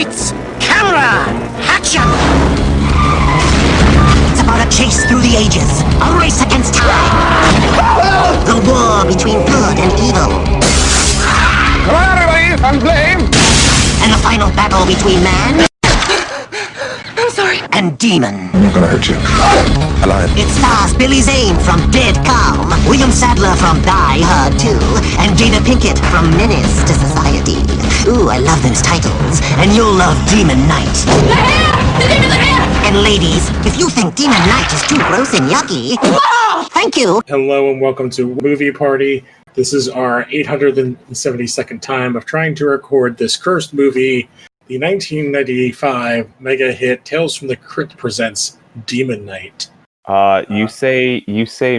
Lights! Camera! Action! It's about a chase through the ages. A race against time. The war between good and evil. Come on, everybody! I'm Flame! And the final battle between man... I'm sorry. And demon. I'm not gonna hurt you. I lied. It stars Billy Zane from Dead Calm, William Sadler from Die Hard 2, and Jada Pinkett from Menace to Society. Ooh, I love those titles. And you'll love Demon Knight. The hair! The demon, the hair! And ladies, if you think Demon Knight is too gross and yucky... Thank you! Hello and welcome to Movie Party. This is our 872nd time of trying to record this cursed movie, the 1995 mega hit Tales from the Crypt presents Demon Knight. You say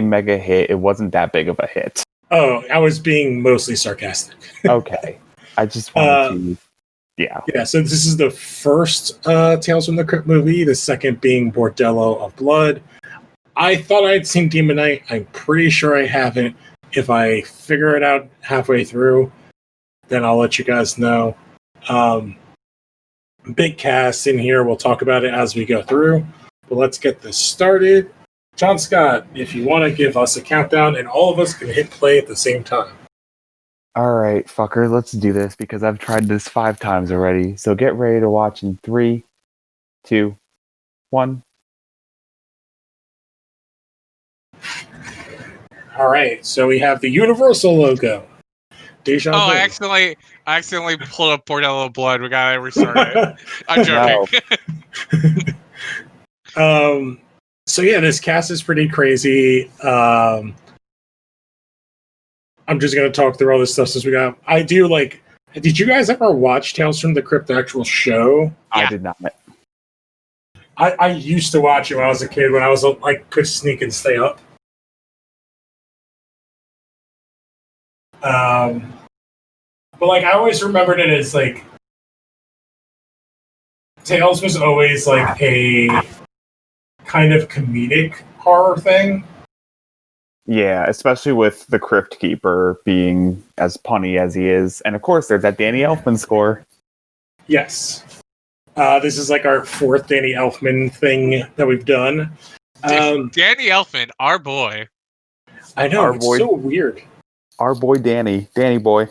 mega hit. It wasn't that big of a hit. Oh, I was being mostly sarcastic. Okay. I just wanted to... Yeah. Yeah, so this is the first Tales from the Crypt movie, the second being Bordello of Blood. I thought I'd seen Demon Knight. I'm pretty sure I haven't. If I figure it out halfway through, then I'll let you guys know. Big cast in here. We'll talk about it as we go through. But let's get this started. John Scott, if you want to give us a countdown, and all of us can hit play at the same time. All right, fucker, let's do this because I've tried this 5 times already. So get ready to watch in 3, 2, 1. All right, so we have the Universal logo. Deja vu. I accidentally pulled up Bordello of Blood. We gotta restart it. I'm joking. So yeah, this cast is pretty crazy. I'm just gonna talk through all this stuff since we got. I do like. Did you guys ever watch Tales from the Crypt, the actual show? I did not. I used to watch it when I was a kid. When I was like, could sneak and stay up. But like I always remembered it as like Tales was always like a kind of comedic horror thing. Yeah, especially with the Crypt Keeper being as punny as he is. And of course, there's that Danny Elfman score. Yes. This is like our 4th Danny Elfman thing that we've done. Danny Elfman, our boy. I know, it's so weird. Our boy Danny boy.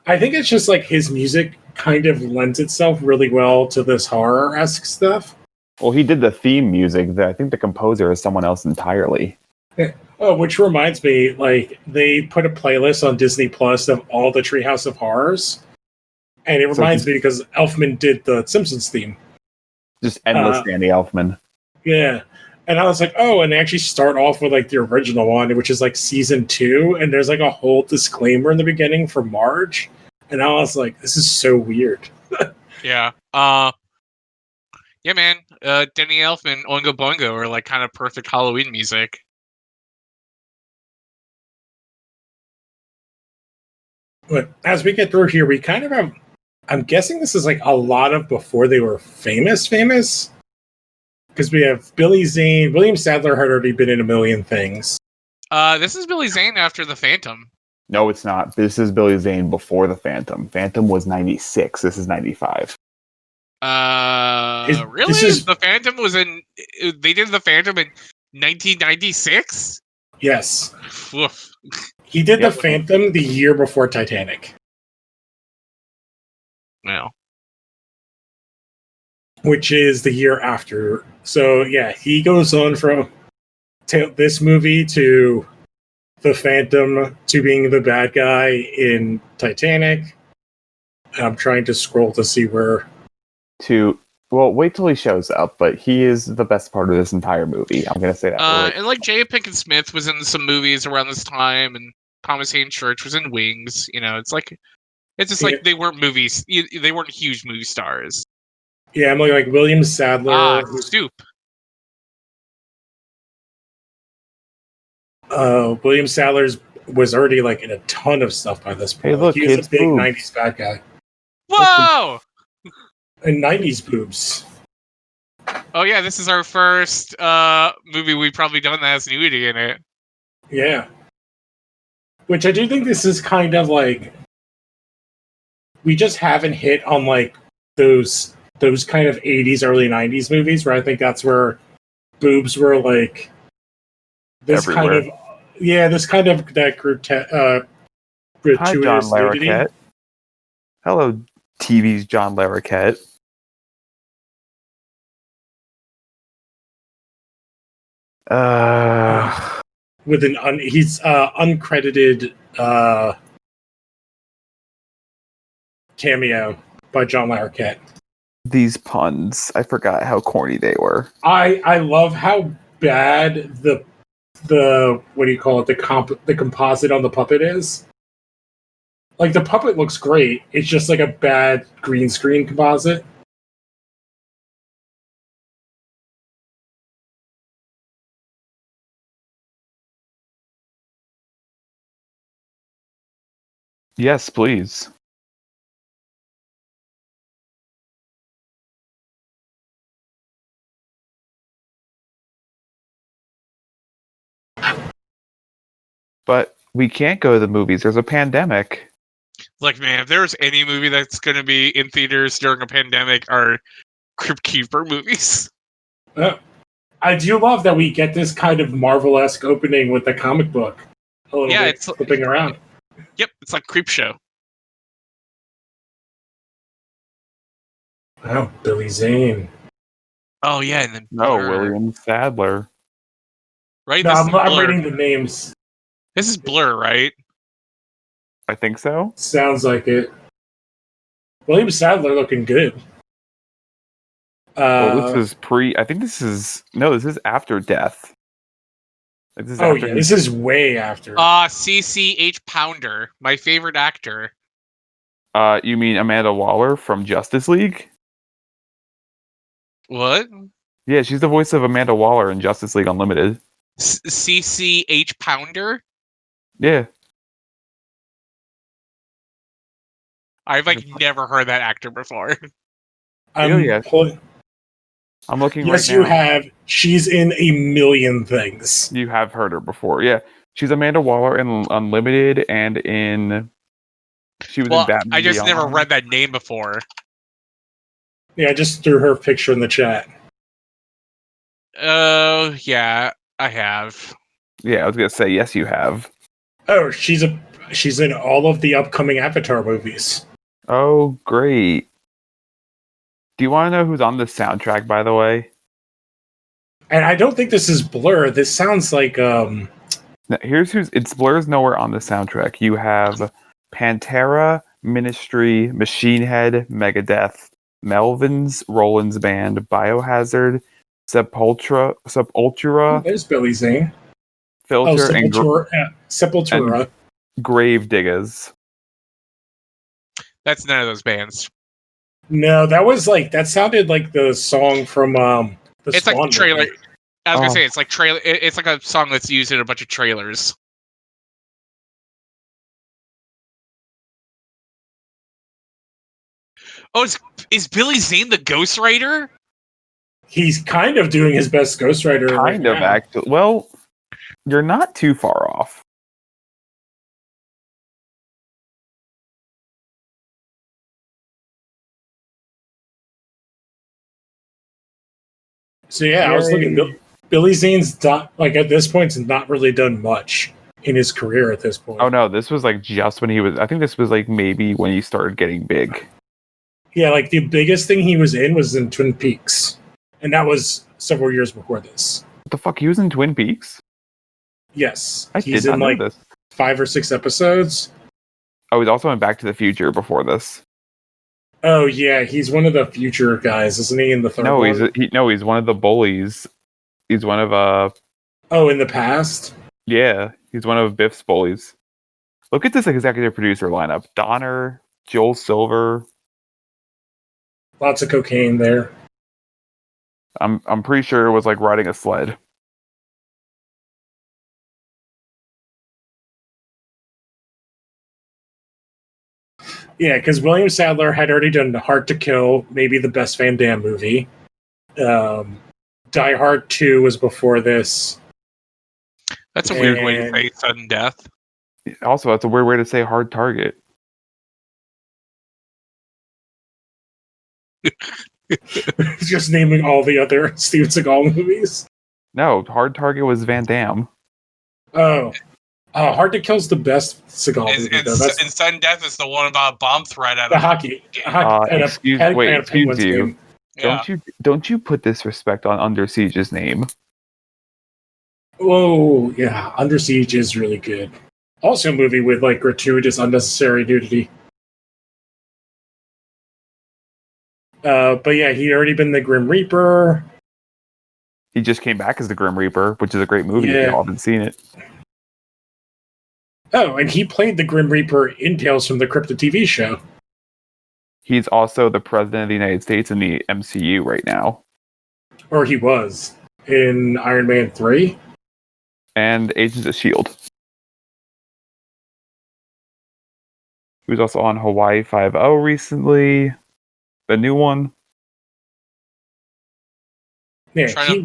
I think it's just like his music kind of lends itself really well to this horror-esque stuff. Well, he did the theme music. I think the composer is someone else entirely. Oh, which reminds me, like, they put a playlist on Disney Plus of all the Treehouse of Horrors. And it reminds me because Elfman did the Simpsons theme. Just endless Danny Elfman. Yeah. And I was like, oh, and they actually start off with like the original one, which is like season 2, and there's like a whole disclaimer in the beginning for Marge. And I was like, this is so weird. Yeah. Yeah, man. Danny Elfman, Oingo Boingo are like kind of perfect Halloween music. But as we get through here, we kind of have, I'm guessing this is like a lot of before they were famous. Because we have Billy Zane. William Sadler had already been in a million things. This is Billy Zane after The Phantom. No, it's not. This is Billy Zane before The Phantom. Phantom was 96. This is 95. Really? The Phantom was in... They did The Phantom in 1996? Yes. Oof. He did The Phantom the year before Titanic. No. Which is the year after. So, yeah, he goes on from this movie to The Phantom to being the bad guy in Titanic. I'm trying to scroll to see where... Well, wait till he shows up, but he is the best part of this entire movie. I'm going to say that. And like Jada Pinkett Smith was in some movies around this time, and Thomas Hayden Church was in Wings. You know, it's just like they weren't movies. They weren't huge movie stars. Yeah, I'm looking like William Sadler. Stoop. William Sadler was already like in a ton of stuff by this point. Hey, look, he was a big boobs. 90s bad guy. Whoa! And 90s boobs. Oh yeah, this is our first movie we've probably done that has nudity in it. Yeah. Which I do think this is kind of like... We just haven't hit on like those kind of 80s, early 90s movies where I think that's where boobs were like this Everywhere. this kind of that Hi, John gratuitous nudity. Larroquette. Hello, TV's John Larroquette. With he's uncredited cameo by John Larroquette. These puns. I forgot how corny they were. I love how bad the what do you call it, the composite on the puppet is. Like, the puppet looks great. It's just like a bad green screen composite. Yes, please. But we can't go to the movies. There's a pandemic. Like, man, if there's any movie that's going to be in theaters during a pandemic, are Crypt Keeper movies. I do love that we get this kind of Marvel-esque opening with the comic book. A little bit it's flipping around. Yep, it's like Creep Show. Wow, Billy Zane. Oh yeah, and then No, Blur. William Sadler. Right? No, This is I'm Blur. reading the names. This is Blur, right? I think so. Sounds like it. William Sadler looking good. Well, this is I think this is after Death. Like, this is oh after yeah, this is way after. CCH Pounder, my favorite actor. You mean Amanda Waller from Justice League? What? Yeah, she's the voice of Amanda Waller in Justice League Unlimited. CCH Pounder? Yeah. I've never heard that actor before. I'm looking right now. Yes, you have. She's in a million things. You have heard her before. Yeah. She's Amanda Waller in Unlimited and she was in Batman I just Beyond. never read that name before. Yeah, I just threw her picture in the chat. Oh, yeah, I have. Yeah, I was gonna say yes, you have. Oh, she's in all of the upcoming Avatar movies. Oh, great. Do you want to know who's on the soundtrack, by the way? And I don't think this is Blur. This sounds like Now, here's it's Blur's nowhere on the soundtrack. You have Pantera, Ministry, Machine Head, Megadeth, Melvins, Roland's Band, Biohazard, Sepultura, there's Billy Zane. Filter, Sepultura. and Grave Diggers. That's none of those bands. No, that sounded like the song from the It's Spawn like a trailer. movie. I was gonna say it's like trailer. It's like a song that's used in a bunch of trailers. Oh, is Billy Zane the ghostwriter? He's kind of doing his best ghostwriter. Kind of, actually. Well, you're not too far off. So yeah, I was looking. Billy Zane's at this point not really done much in his career at this point. Oh no, this was just when he was. I think this was maybe when he started getting big. Yeah, the biggest thing he was in Twin Peaks, and that was several years before this. What the fuck? He was in Twin Peaks? Yes, He's did not know this. 5 or 6 episodes. Oh, he's also in Back to the Future before this. Oh yeah, he's one of the future guys, isn't he? In the third No, one? he's one of the bullies. He's one of Oh, in the past? Yeah, he's one of Biff's bullies. Look at this executive producer lineup: Donner, Joel Silver. Lots of cocaine there. I'm pretty sure it was like riding a sled. Yeah, because William Sadler had already done Hard to Kill, maybe the best Van Damme movie. Die Hard 2 was before this. That's a weird way to say sudden death. Also, that's a weird way to say Hard Target. Just naming all the other Steven Seagal movies. No, Hard Target was Van Damme. Oh, Hard to Kill's the best Seagal movie, though. That's And Sudden Death is the one about a bomb threat at the a hockey and a Excuse Penguins you. game. Yeah. Don't you put disrespect on Under Siege's name? Oh, yeah. Under Siege is really good. Also a movie with, like, gratuitous, unnecessary nudity. But yeah, he'd already been the Grim Reaper. He just came back as the Grim Reaper, which is a great movie if Yeah. y'all haven't seen it. Oh, and he played the Grim Reaper in Tales from the Crypt TV show. He's also the President of the United States in the MCU right now. Or he was. In Iron Man 3. And Agents of S.H.I.E.L.D. He was also on Hawaii Five-0 recently. The new one. Yeah, Trying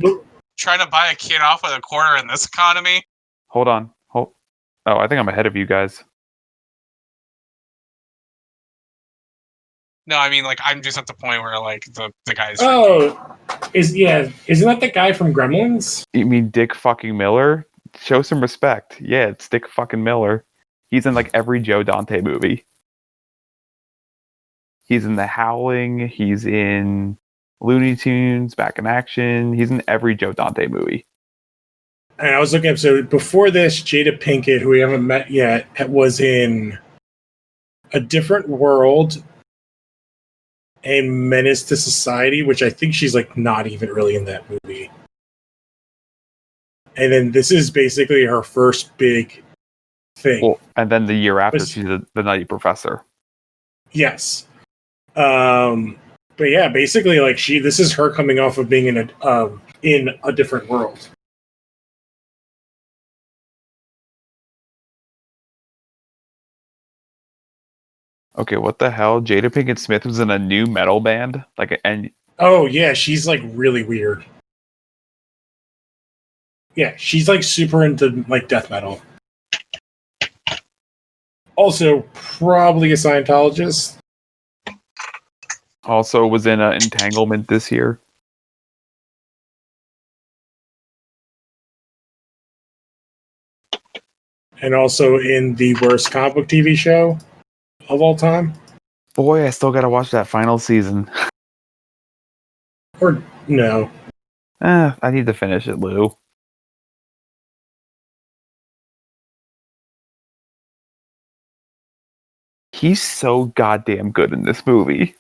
to buy a kid off with a quarter in this economy. Hold on. Oh, I think I'm ahead of you guys. No, I mean, like, I'm just at the point where, like, the guy's... Oh, isn't that the guy from Gremlins? You mean Dick fucking Miller? Show some respect. Yeah, it's Dick fucking Miller. He's in like every Joe Dante movie. He's in The Howling. He's in Looney Tunes, Back in Action. He's in every Joe Dante movie. And I was looking up, so before this, Jada Pinkett, who we haven't met yet, was in A Different World and Menace to Society, which I think she's like not even really in that movie. And then this is basically her first big thing. Well, and then the year after, she's the Nutty Professor. Yes. But yeah, basically, like this is her coming off of being in a different world. Okay, what the hell? Jada Pinkett Smith was in a new metal band, Oh yeah, she's like really weird. Yeah, she's like super into like death metal. Also, probably a Scientologist. Also was in Entanglement this year. And also in the worst comic book TV show of all time. Boy, I still gotta watch that final season. Or no. I need to finish it, Lou. He's so goddamn good in this movie.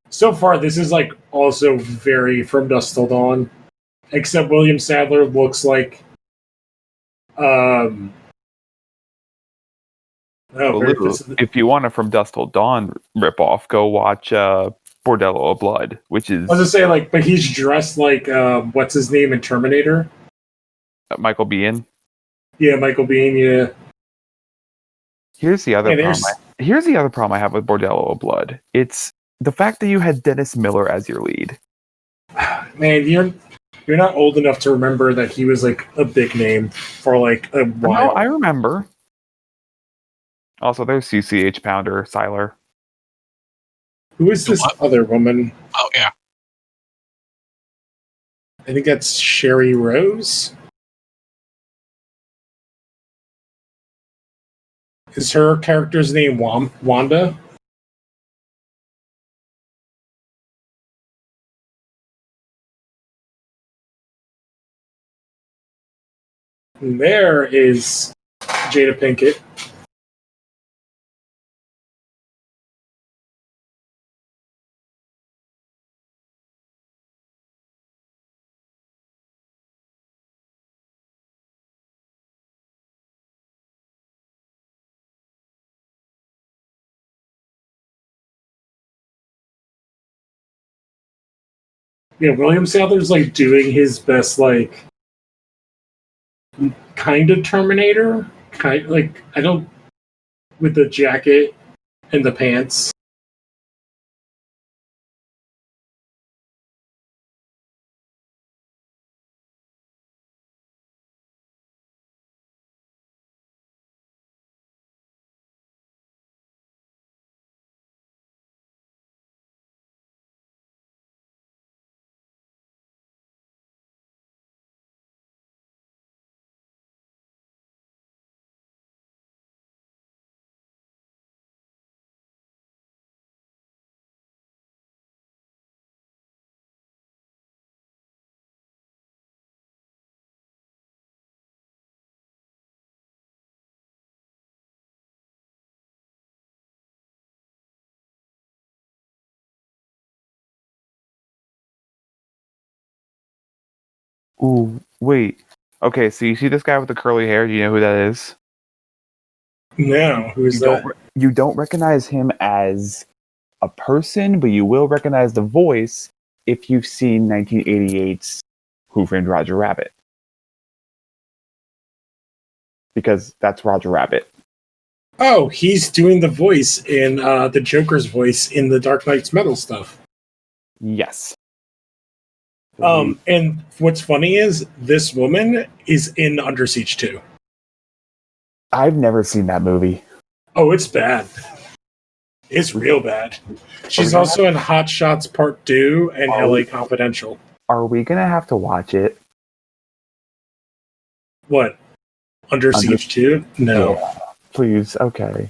So far, this is like also very From Dusk Till Dawn, except William Sadler looks like Lou, if you want a From Dusk Till Dawn ripoff, go watch Bordello of Blood, which is... I was gonna say, like, but he's dressed like what's his name in Terminator? Michael Biehn. Yeah, Michael Biehn. Yeah. Here's the other problem I have with Bordello of Blood. It's the fact that you had Dennis Miller as your lead. Man, you're not old enough to remember that he was like a big name for like a while. No, I remember. Also, there's CCH Pounder, Siler. Who is this other woman? Oh, yeah. I think that's Sherry Rose. Is her character's name Wanda? And there is Jada Pinkett. Yeah, William Sadler's like doing his best, like kind of Terminator, with the jacket and the pants. Ooh, wait. Okay, so you see this guy with the curly hair? Do you know who that is? No, who's that? You don't recognize him as a person, but you will recognize the voice if you've seen 1988's Who Framed Roger Rabbit. Because that's Roger Rabbit. Oh, he's doing the voice in the Joker's voice in the Dark Knight's Metal stuff. Yes. And what's funny is this woman is in Under Siege 2. I've never seen that movie. Oh, it's bad. It's real bad. She's also in Hot Shots Part 2 and LA Confidential. Are we gonna have to watch it? What? Under Siege 2? No. Yeah, please, okay.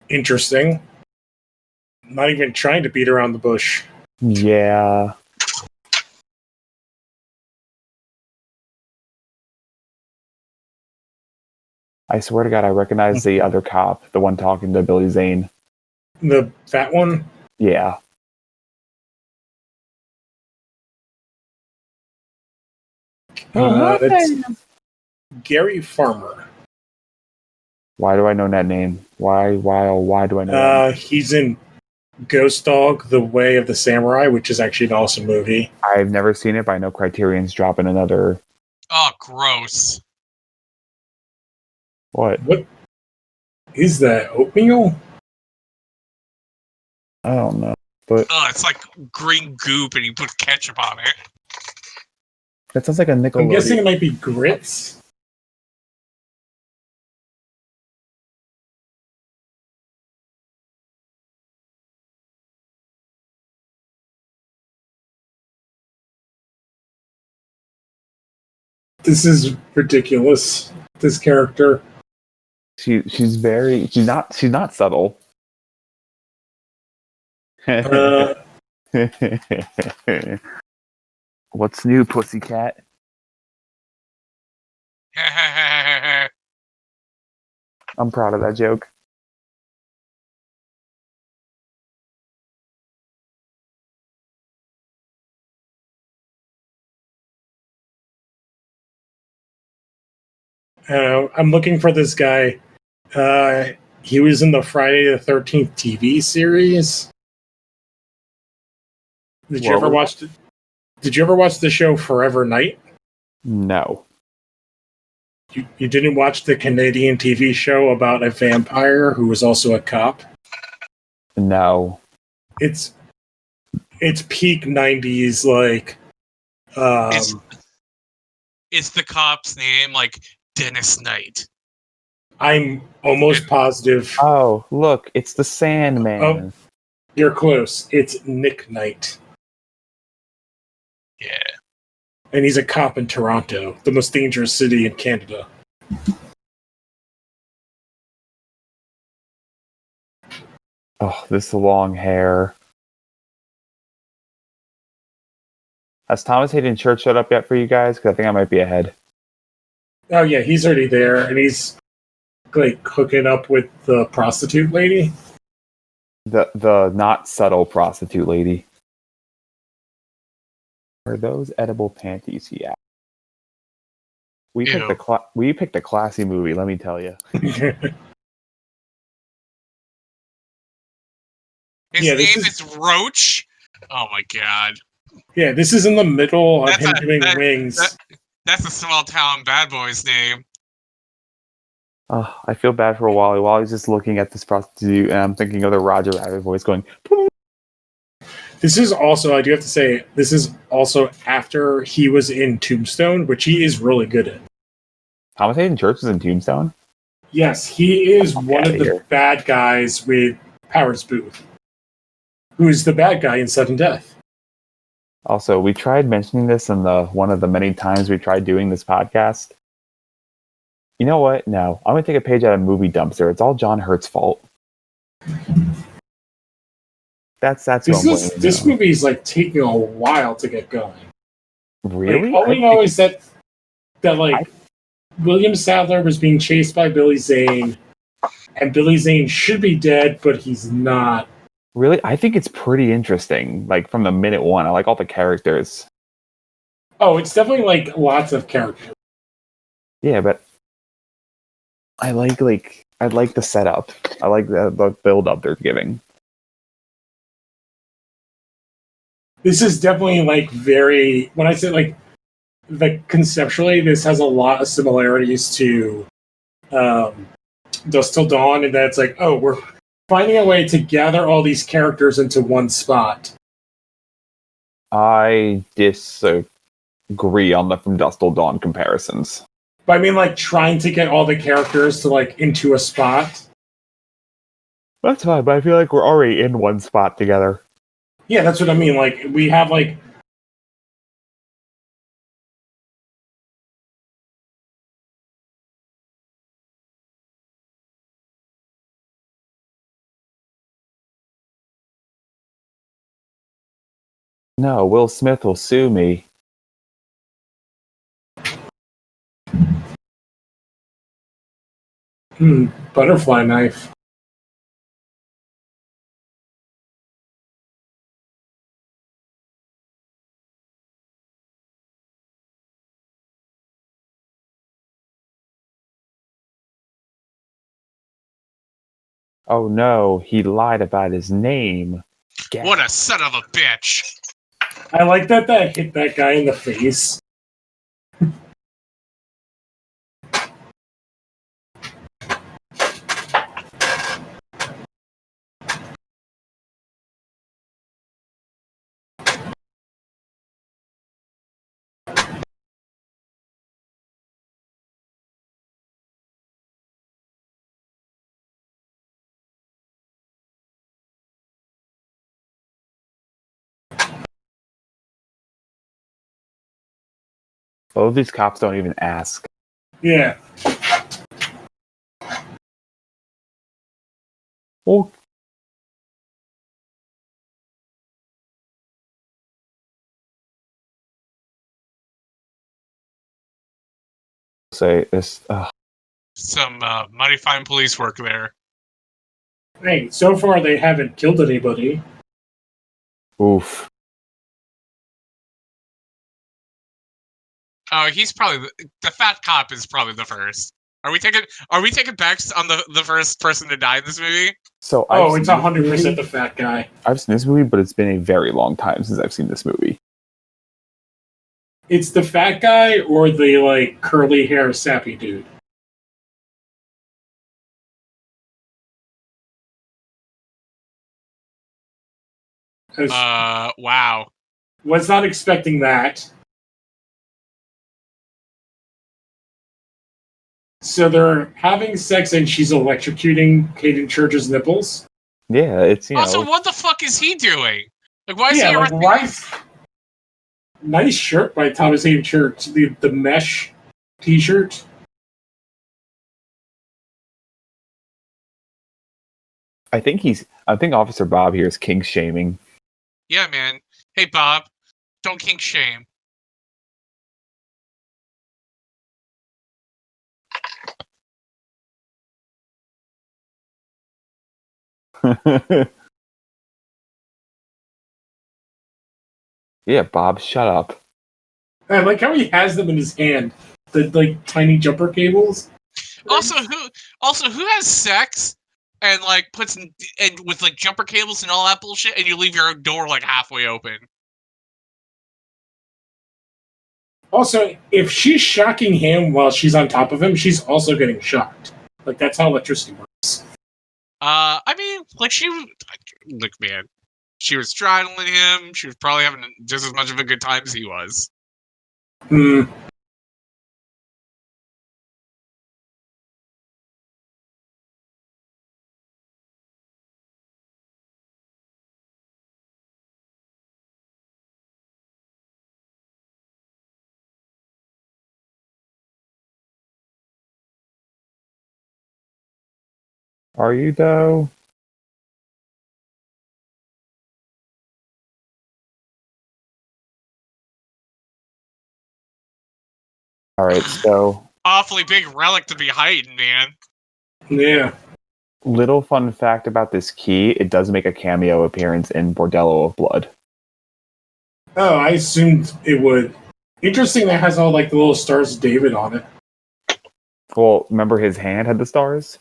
Interesting. Not even trying to beat around the bush. Yeah. I swear to God, I recognize the other cop, the one talking to Billy Zane. The fat one? Yeah. That's Gary Farmer. Why do I know that name? Why do I know that name? He's in Ghost Dog, The Way of the Samurai, which is actually an awesome movie. I've never seen it, but I know Criterion's dropping another... Oh, gross. What? What is that? Oatmeal? I don't know. But It's like green goop and you put ketchup on it. that sounds like a Nickelodeon. I'm guessing it might be grits. This is ridiculous. This character. She's not subtle. What's new, pussycat? I'm proud of that joke. I'm looking for this guy. He was in the Friday the 13th TV series. Did you ever watch the show Forever Night? No. You didn't watch the Canadian TV show about a vampire who was also a cop? No. It's peak 90s, like... Is the cop's name like Dennis Knight? I'm almost positive. Oh, look, it's the Sandman. Oh, you're close. It's Nick Knight. Yeah. And he's a cop in Toronto, the most dangerous city in Canada. Oh, this long hair. Has Thomas Hayden Church showed up yet for you guys? Because I think I might be ahead. Oh yeah, he's already there, and he's like hooking up with the prostitute lady. The not subtle prostitute lady. Are those edible panties? Yeah. We picked a classy movie, let me tell you. His name is Roach. Oh my god. Yeah, this is in the middle of him doing wings. That's a small town bad boy's name. Oh, I feel bad for Wally. Wally's just looking at this prostitute, and I'm thinking of the Roger Rabbit voice going. This is also, I do have to say, this is also after he was in Tombstone, which he is really good at. Thomas Hayden Church is in Tombstone? Yes, he is one of the bad guys with Powers Booth. who's the bad guy in Sudden Death. Also, we tried mentioning this in one of the many times we tried doing this podcast. You know what? No, I'm gonna take a page out of Movie Dumpster. It's all John Hurt's fault. That's who I'm blaming. This movie is like taking a while to get going. Really? Like, all we know is that William Sadler was being chased by Billy Zane, and Billy Zane should be dead, but he's not. Really? I think it's pretty interesting. Like from the minute one, I like all the characters. Oh, it's definitely like lots of characters. Yeah, but I like the setup. I like the build up they're giving. This is definitely like very. When I say like conceptually, this has a lot of similarities to Dusk Till Dawn, and that's like, oh, we're finding a way to gather all these characters into one spot. I disagree on the From Dusk Till Dawn comparisons. But I mean, like, trying to get all the characters to, like, into a spot. That's fine, but I feel like we're already in one spot together. Yeah, that's what I mean. Like, we have, like... No, Will Smith will sue me. Butterfly knife. Oh no, he lied about his name. What a son of a bitch! I like that hit that guy in the face. Both of these cops don't even ask. Yeah. Well, say this. Some mighty fine police work there. Hey, so far they haven't killed anybody. Oof. Oh, he's probably the fat cop is probably the first. Are we taking bets on the first person to die in this movie? So it's 100% the fat guy. I've seen this movie, but it's been a very long time since I've seen this movie. It's the fat guy or the, like, curly hair sappy dude. Wow. Was not expecting that. So they're having sex and she's electrocuting Hayden Church's nipples. Yeah, it's Also, what the fuck is he doing? Like, why is he like, why? Nice shirt by Thomas Hayden Church. The mesh T-shirt. I think Officer Bob here is kink shaming. Yeah, man. Hey, Bob, don't kink shame. Yeah, Bob, shut up. I like how he has them in his hand. The, like, tiny jumper cables. Also, who has sex and like puts and with like jumper cables and all that bullshit, and you leave your door like halfway open? Also, if she's shocking him while she's on top of him, she's also getting shocked. Like, that's how electricity works. I mean, like look, man, she was straddling him. She was probably having just as much of a good time as he was. Are you though? All right, so Awfully big relic to be hiding, man. Yeah. little fun fact about this key, it does make a cameo appearance in Bordello of Blood. Oh, I assumed it would. Interesting that has all like the little stars of David on it. Well, remember his hand had the stars?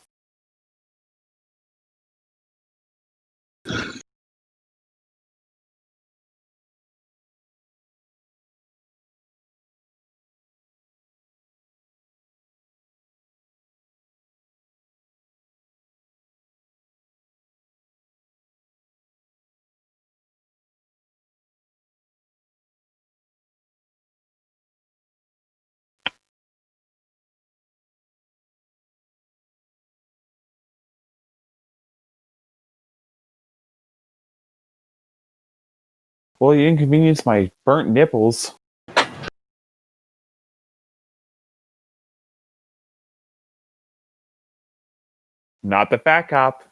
Well, you inconvenienced my burnt nipples. Not the fat cop.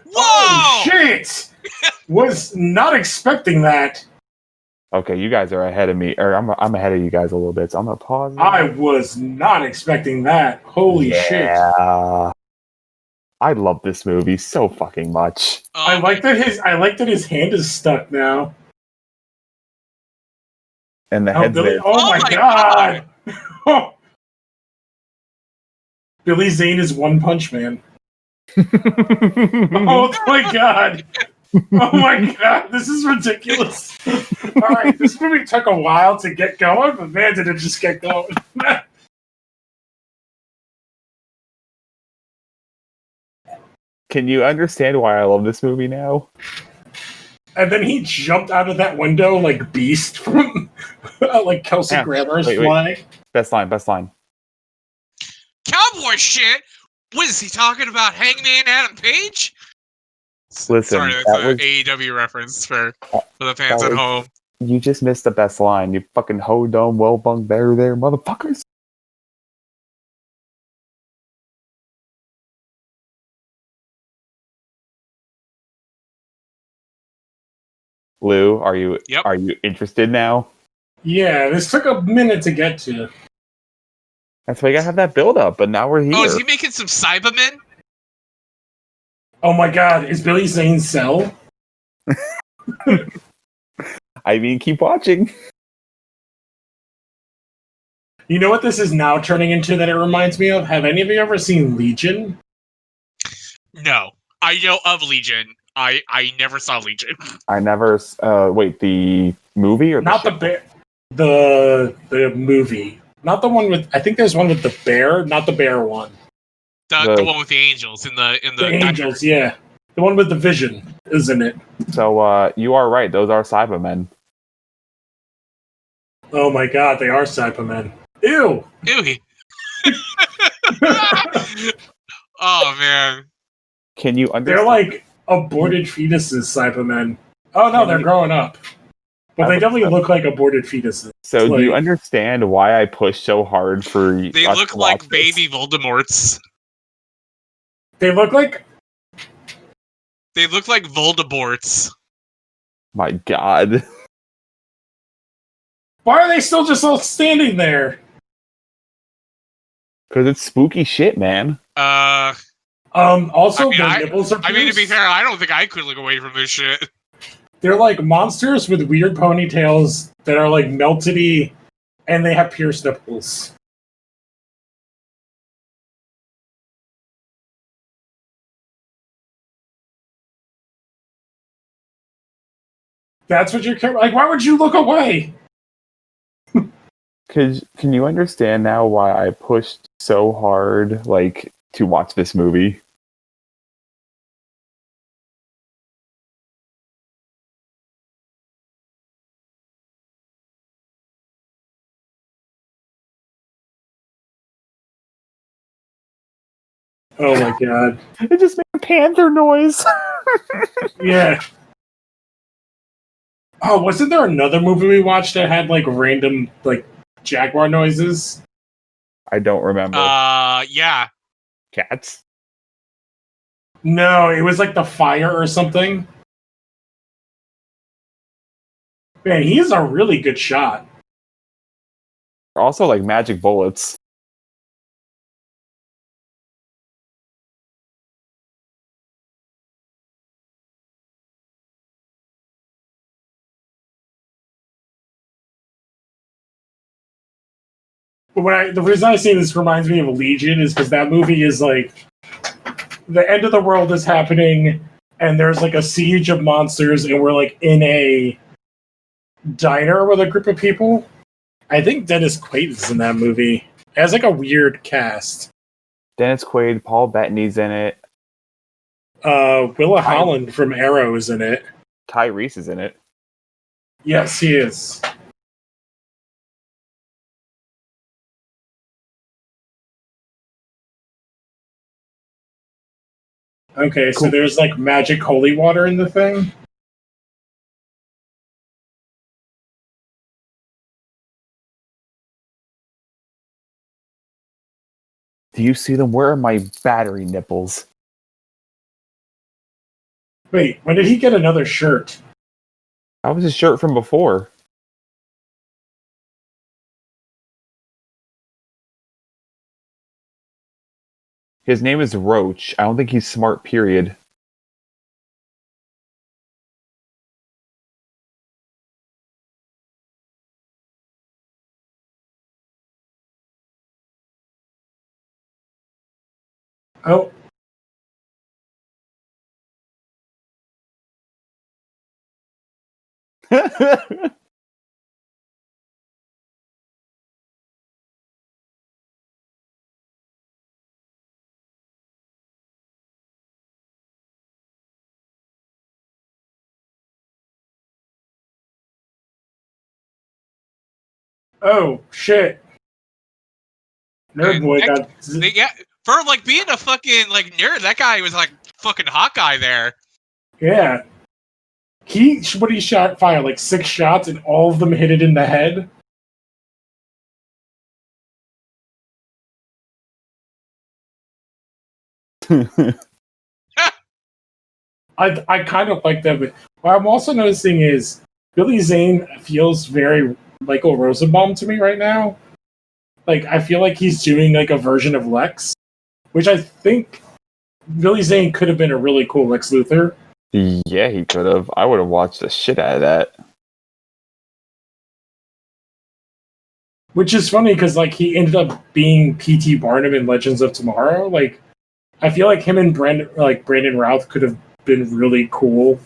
Whoa! Oh, shit! Was not expecting that. Okay, you guys are ahead of me, or I'm ahead of you guys a little bit, so I'm gonna pause. I was not expecting that. Holy shit. Yeah. I love this movie so fucking much. I like that his hand is stuck now. And the Oh, head's Billy, there. oh my god! Billy Zane is One Punch Man. Oh my god! Oh my god, this is ridiculous. Alright, this movie took a while to get going, but man, did it just get going. Can you understand why I love this movie now? And then he jumped out of that window like Beast from like Kelsey Yeah. Grammer's Wait. fly. Best line. Cowboy shit? What is he talking about? Hangman Adam Page? Listen, Sorry, that's that an was- AEW reference for the fans that at was- home. You just missed the best line. You fucking ho dome well bung bear there, motherfuckers. Lou, are you Yep. are you interested now? Yeah, this took a minute to get to. That's why you gotta have that build up, but now we're here. Oh, is he making some Cybermen? Oh my god, is Billy Zane Cell? I mean, keep watching. You know what this is now turning into that it reminds me of? Have any of you ever seen Legion? No. I know of Legion. I never saw Legion. I never wait, the movie or Not the the bear. The movie. Not the one with I think there's one with the bear, not the bear one. The one with the angels in the The angels, yeah. The one with the vision, isn't it? So you are right, those are Cybermen. Oh my god, they are Cybermen. Ew! Ew. Oh man. Can you understand? They're like aborted fetuses, Cybermen. Oh no, they're growing up. But they definitely look like aborted fetuses. So do you like- understand why I push so hard for They us look to like watch this? baby Voldemorts. They look like They look like Voldemorts. My god. why are they still just all standing there? Because it's spooky shit, man. Also I mean, their nipples are I mean, to be pierced. fair, I don't think I could look away from this shit. They're like monsters with weird ponytails that are like melted-y, and they have pierced nipples. That's what you're like. Why would you look away? Cause can you understand now why I pushed so hard, like, to watch this movie? Oh my god. It just made a panther noise. Yeah. Oh, wasn't there another movie we watched that had like random like jaguar noises? I don't remember. Yeah. Cats. No, it was like the fire or something. Man, he's a really good shot. Also, like magic bullets. But the reason I say this reminds me of Legion is because that movie is like the end of the world is happening, and there's like a siege of monsters, and we're like in a diner with a group of people. I think Dennis Quaid is in that movie. It has like a weird cast. Dennis Quaid, Paul Bettany's in it. Willa Holland from Arrow is in it. Tyrese is in it. Yes, he is. Okay, so there's like magic holy water in the thing. Do you see them? Where are my battery nipples? Wait, when did he get another shirt? That was his shirt from before. His name is Roach. I don't think he's smart, period. Oh. Oh, shit. Nerd boy got... Yeah, for like being a fucking like nerd, that guy was like fucking Hawkeye there. Yeah. He shot fire like 6 shots and all of them hit it in the head. I kind of like that, but what I'm also noticing is Billy Zane feels very Michael Rosenbaum to me right now. Like, I feel like he's doing like a version of Lex, which I think Billy Zane could have been a really cool Lex Luthor. Yeah, he could have. I would have watched the shit out of that. Which is funny because like he ended up being P.T. Barnum in Legends of Tomorrow. Like, I feel like him and Brandon Routh could have been really cool.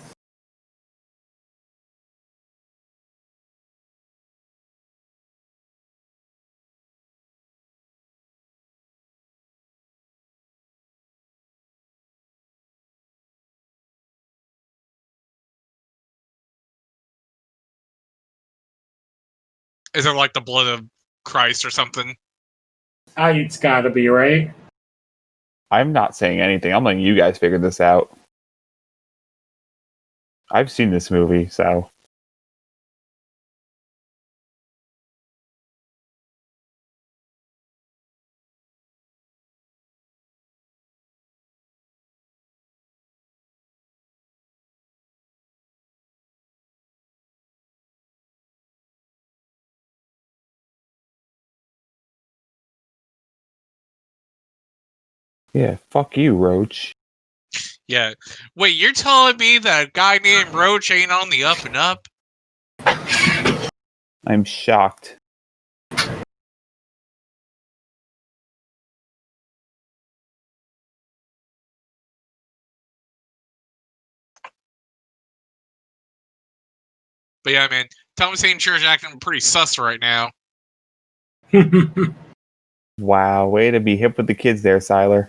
Is it like the blood of Christ or something? It's gotta be, right? I'm not saying anything. I'm letting you guys figure this out. I've seen this movie, so... Yeah, fuck you, Roach. Yeah. Wait, you're telling me that a guy named Roach ain't on the up and up? I'm shocked. But yeah, man, Thomas Haden Church acting pretty sus right now. Wow, way to be hip with the kids there, Siler.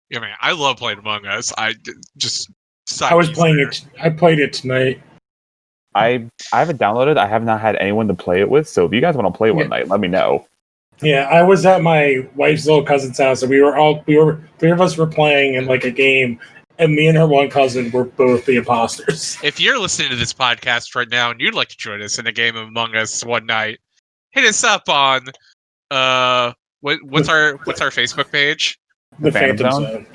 Yeah, man, I love playing Among Us. I was playing it. I played it tonight. I have it downloaded. I have not had anyone to play it with, so if you guys want to play one night, let me know. Yeah, I was at my wife's little cousin's house, and we were 3 of us were playing in like a game, and me and her one cousin were both the imposters. If you're listening to this podcast right now and you'd like to join us in a game of Among Us one night, hit us up on what's our Facebook page? The Phantom Phantom Zone? Zone.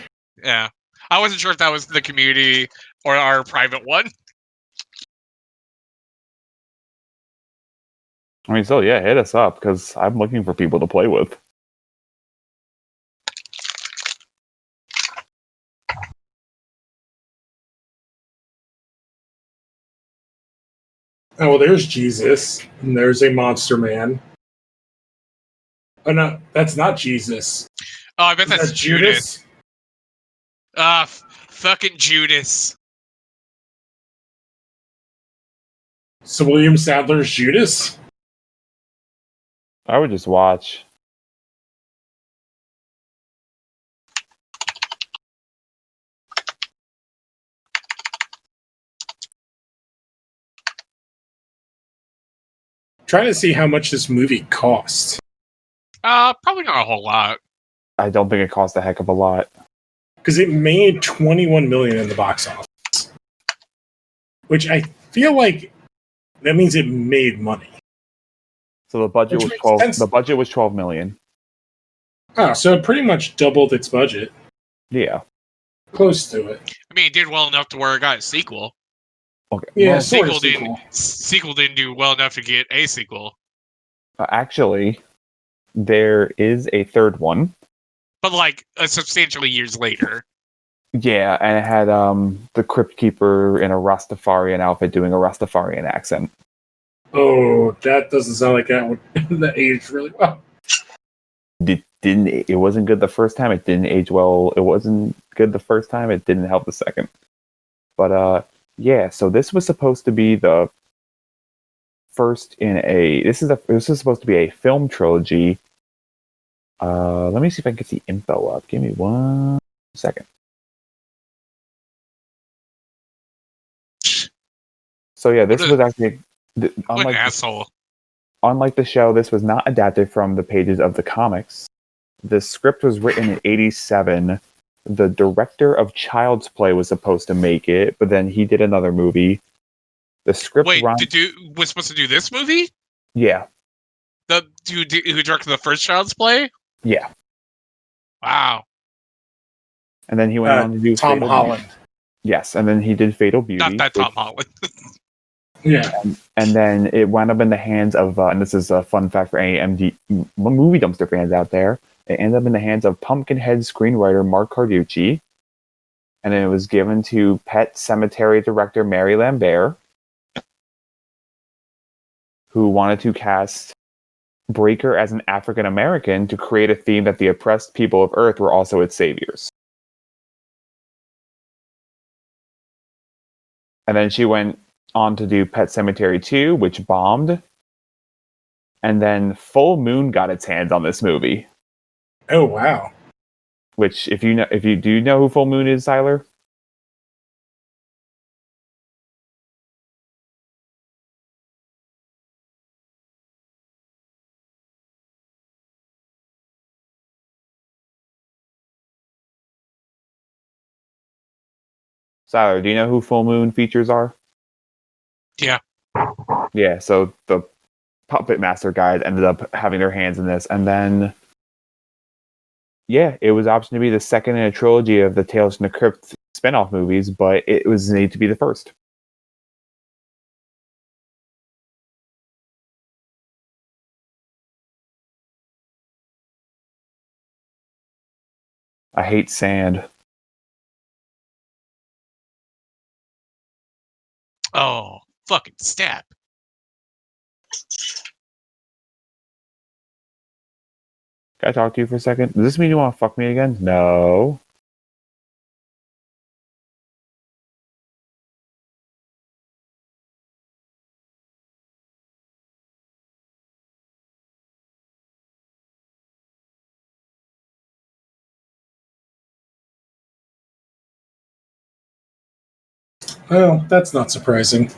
Yeah, I wasn't sure if that was the community or our private one. I mean, still, yeah, hit us up because I'm looking for people to play with. Oh, well, there's Jesus, and there's a monster man. Oh, no, that's not Jesus. Oh, I bet Is that's that Judas. Ah, fucking Judas. So William Sadler's Judas? I would just watch. Trying to see how much this movie cost. Probably not a whole lot. I don't think it cost a heck of a lot. Because it made $21 million in the box office. Which I feel like that means it made money. So the budget Which was makes 12. sense. The budget was 12 million. Oh, so it pretty much doubled its budget. Yeah. Close to it. I mean, it did well enough to where it got a sequel. Okay. Yeah, Well, sort of Sequel didn't do well enough to get a sequel. actually, there is a third one. But like substantially years later. Yeah, and it had the Crypt keeper in a Rastafarian outfit doing a Rastafarian accent. Oh, that doesn't sound like that would that aged really well. It wasn't good the first time. It didn't age well. It wasn't good the first time. It didn't help the second. But yeah. So this was supposed to be the first in a. This is supposed to be a film trilogy. Let me see if I can get the info up. Give me 1 second. So yeah, this was actually What an unlike asshole. unlike the show. This was not adapted from the pages of the comics. The script was written in '87. The director of Child's Play was supposed to make it, but then he did another movie. The script Wait, was supposed to do this movie? Yeah. The dude who directed the first Child's Play? Yeah. Wow. And then he went on to do Tom Fatal Holland. Beauty. Yes, and then he did Fatal Beauty. Not that Tom Holland. Yeah. And then it wound up in the hands of, and this is a fun fact for any movie dumpster fans out there, it ended up in the hands of Pumpkinhead screenwriter Mark Carducci. And then it was given to Pet Cemetery director Mary Lambert, who wanted to cast Breaker as an African American to create a theme that the oppressed people of Earth were also its saviors. And then she went on to do Pet Cemetery 2, which bombed. And then Full Moon got its hands on this movie. Oh wow. Which, if you do know who Full Moon is, Tyler? Tyler, do you know who Full Moon features are? Yeah. Yeah, so the Puppet Master guys ended up having their hands in this, and then yeah, it was optioned to be the second in a trilogy of the Tales from the Crypt spin-off movies, but it was made to be the first. I hate sand. Oh, fucking step. Can I talk to you for a second? Does this mean you want to fuck me again? No. Well, that's not surprising.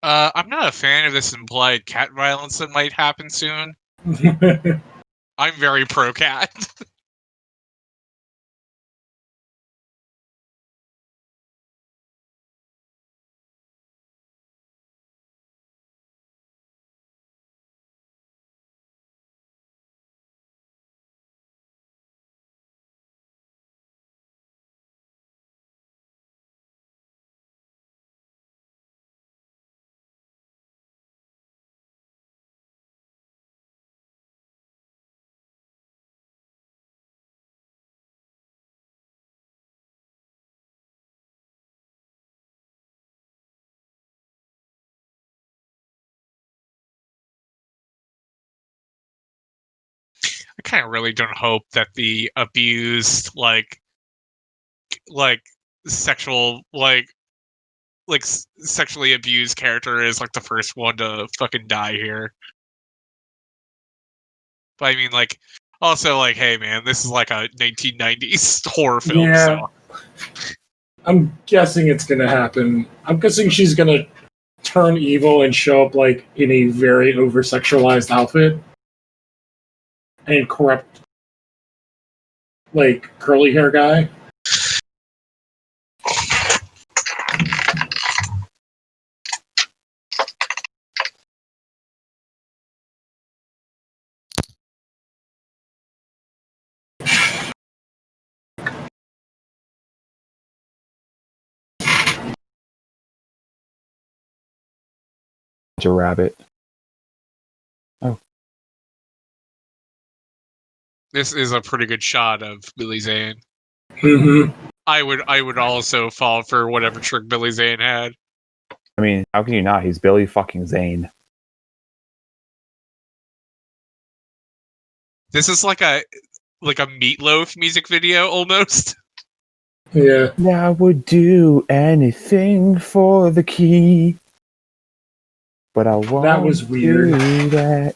I'm not a fan of this implied cat violence that might happen soon. I'm very pro cat. I kind of really don't hope that the abused, like sexual, sexually abused character is like the first one to fucking die here. But I mean, like, also, like, hey, man, this is like a 1990s horror film. Yeah. So. I'm guessing it's gonna happen. I'm guessing she's gonna turn evil and show up like in a very over sexualized outfit and corrupt like curly hair guy. A rabbit. Oh, This is a pretty good shot of Billy Zane. Mm-hmm. I would also fall for whatever trick Billy Zane had. I mean, how can you not? He's Billy fucking Zane. This is like a Meatloaf music video almost. Yeah. I would do anything for the key, but I won't. That was weird. Do that.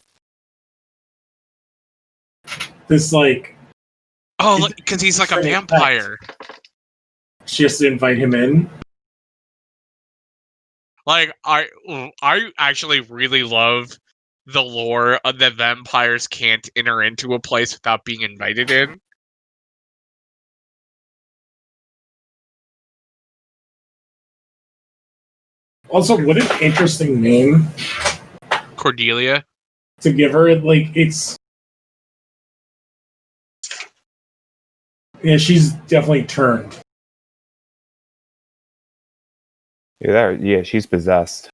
This like Oh, because he's like a vampire. She has to invite him in. Like I actually really love the lore that vampires can't enter into a place without being invited in. Also, what an interesting name Cordelia. to give her. Like, it's... Yeah, she's definitely turned. Yeah, she's possessed.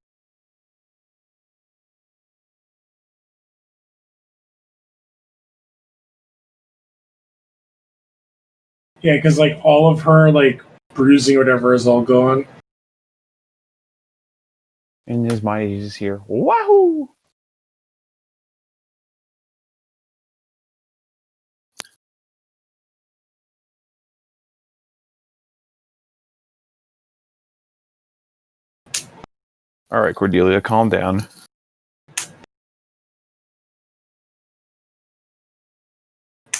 Yeah, because, like, all of her, like, bruising or whatever is all gone. In his mind, he's just here. Wahoo! All right, Cordelia, calm down.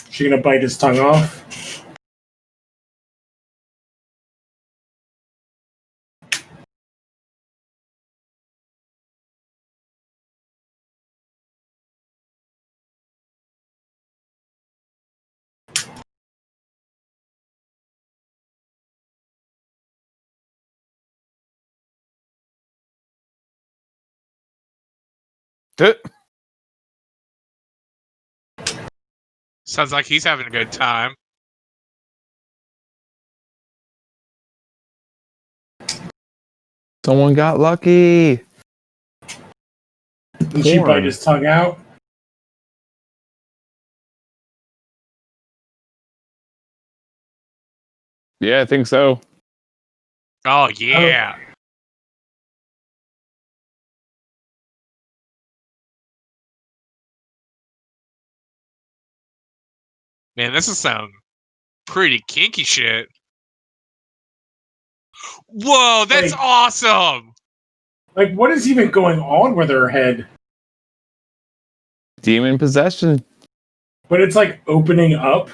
She gonna bite his tongue off? Sounds like he's having a good time. Someone got lucky. Did she bite his tongue out? Yeah, I think so. Oh yeah. Man, this is some pretty kinky shit. Whoa, that's awesome! Like, what is even going on with her head? Demon possession. But it's, like, opening up.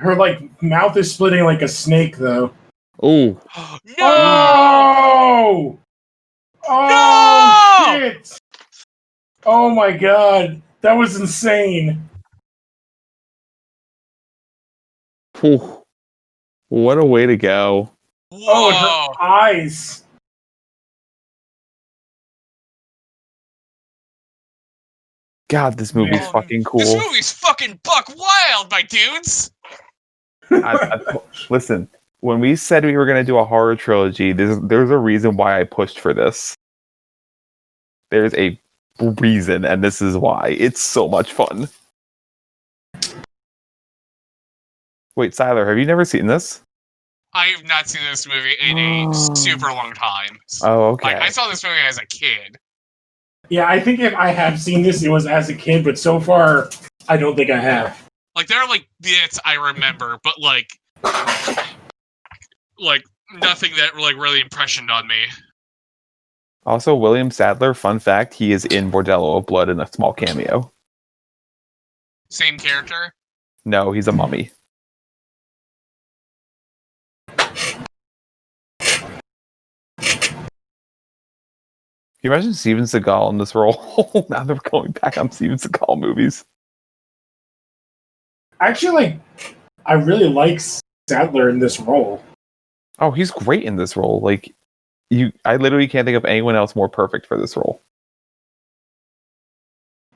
Her like mouth is splitting like a snake, though. Oh, No! Oh! Oh shit! Oh my god, that was insane. what a way to go! Oh, and Whoa! her eyes. God, this movie's Man. fucking This cool. movie's fucking buck wild, my dudes! Listen, when we said we were going to do a horror trilogy, there's a reason why I pushed for this. There's a reason, and this is why. It's so much fun. Wait, Siler, have you never seen this? I have not seen this movie in a super long time. Oh, okay. Like, I saw this movie as a kid. Yeah, I think if I have seen this, it was as a kid, but so far, I don't think I have. Like, there are, like, bits I remember, but, like nothing that, like, really impressioned on me. Also, William Sadler, fun fact, he is in Bordello of Blood in a small cameo. Same character? No, he's a mummy. Can you imagine Steven Seagal in this role? Now they're going back on Steven Seagal movies. Actually, like, I really like Sadler in this role. Oh, he's great in this role. Like, I literally can't think of anyone else more perfect for this role.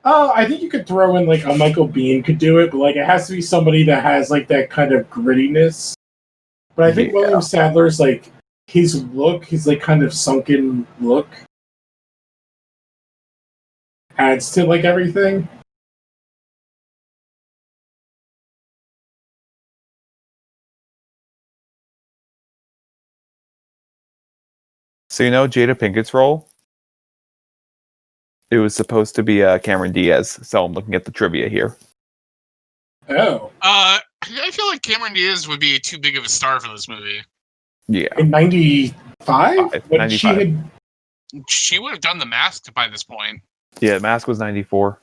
Oh, I think you could throw in like a Michael Biehn could do it, but like it has to be somebody that has like that kind of grittiness. But I think Yeah. William Sadler's like his look, his like kind of sunken look, adds to like everything. So you know Jada Pinkett's role? It was supposed to be Cameron Diaz, so I'm looking at the trivia here. Oh, I feel like Cameron Diaz would be too big of a star for this movie. Yeah. in '95, when 95. she had. She would have done The Mask by this point. Yeah, Mask was 94.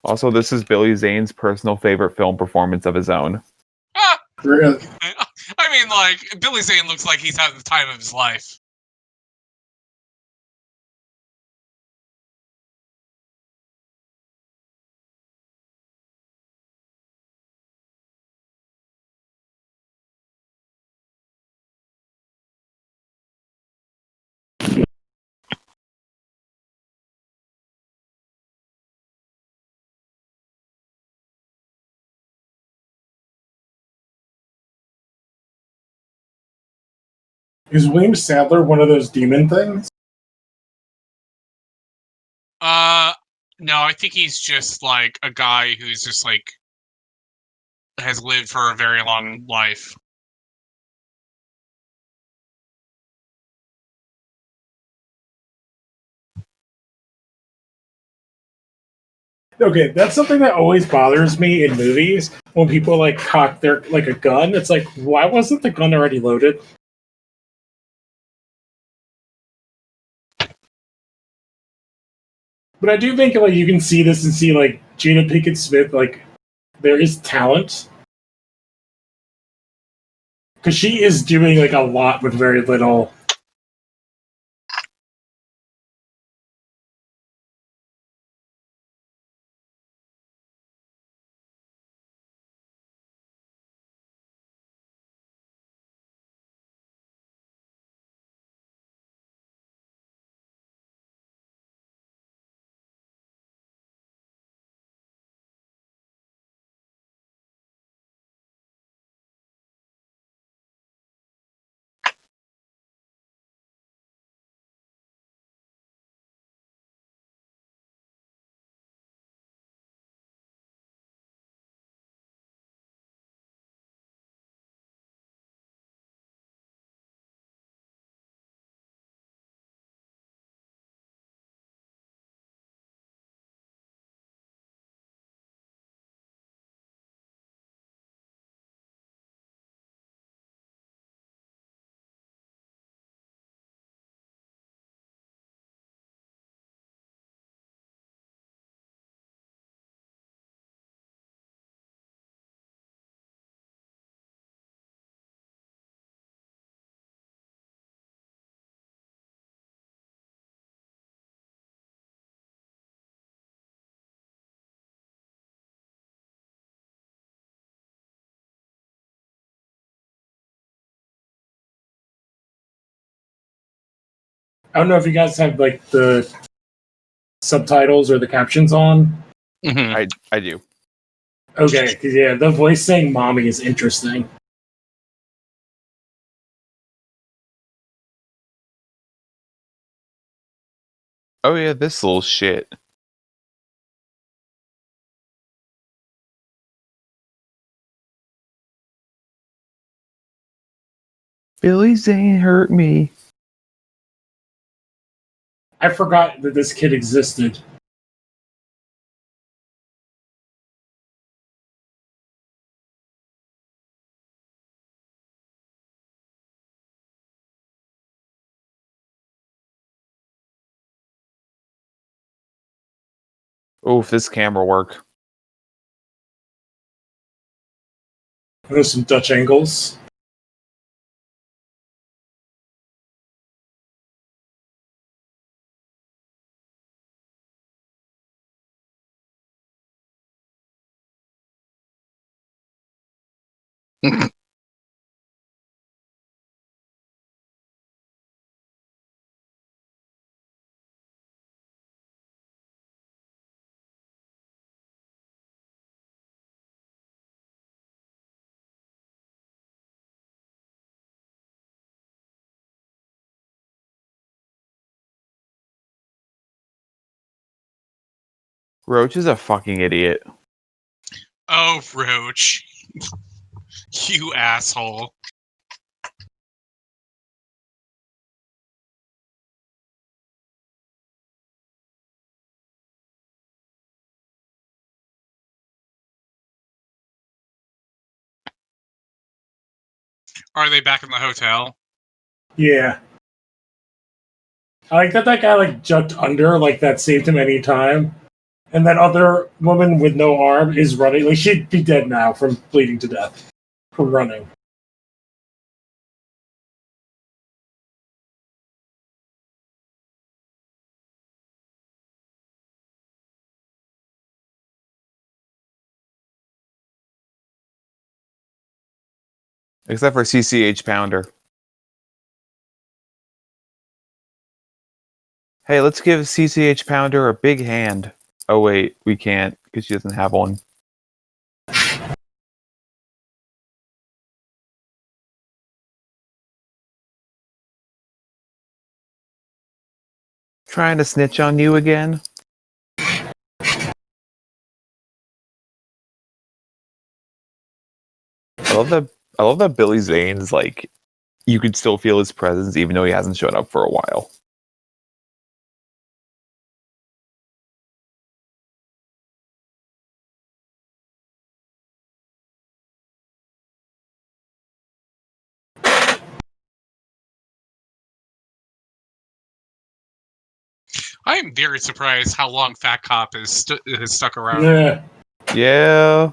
Also, this is Billy Zane's personal favorite film performance of his own. Ah! Really? I mean, like, Billy Zane looks like he's having the time of his life. Is William Sadler one of those demon things? No, I think he's just, like, a guy who's just, like, has lived for a very long life. Okay, that's something that always bothers me in movies when people like cock their like a gun. It's like, why wasn't the gun already loaded? But I do think like you can see this and see like Jada Pinkett Smith, like there is talent because she is doing like a lot with very little. I don't know if you guys have like the subtitles or the captions on. Mhm. I do. Okay, 'cause, yeah, the voice saying "mommy" is interesting. Oh yeah, this little shit. Billy Zane hurt me. I forgot that this kid existed. Oh, if this camera work. There's some Dutch angles. Roach is a fucking idiot. Oh, Roach. You asshole. Are they back in the hotel? Yeah. I like that guy like jumped under, like that saved him any time. And that other woman with no arm is running. Like she'd be dead now from bleeding to death from running. Except for CCH Pounder. Hey, let's give CCH Pounder a big hand. Oh wait, we can't because she doesn't have one. Trying to snitch on you again? I love that Billy Zane's like you could still feel his presence even though he hasn't shown up for a while. I am very surprised how long Fat Cop has stuck around. Yeah. Yeah.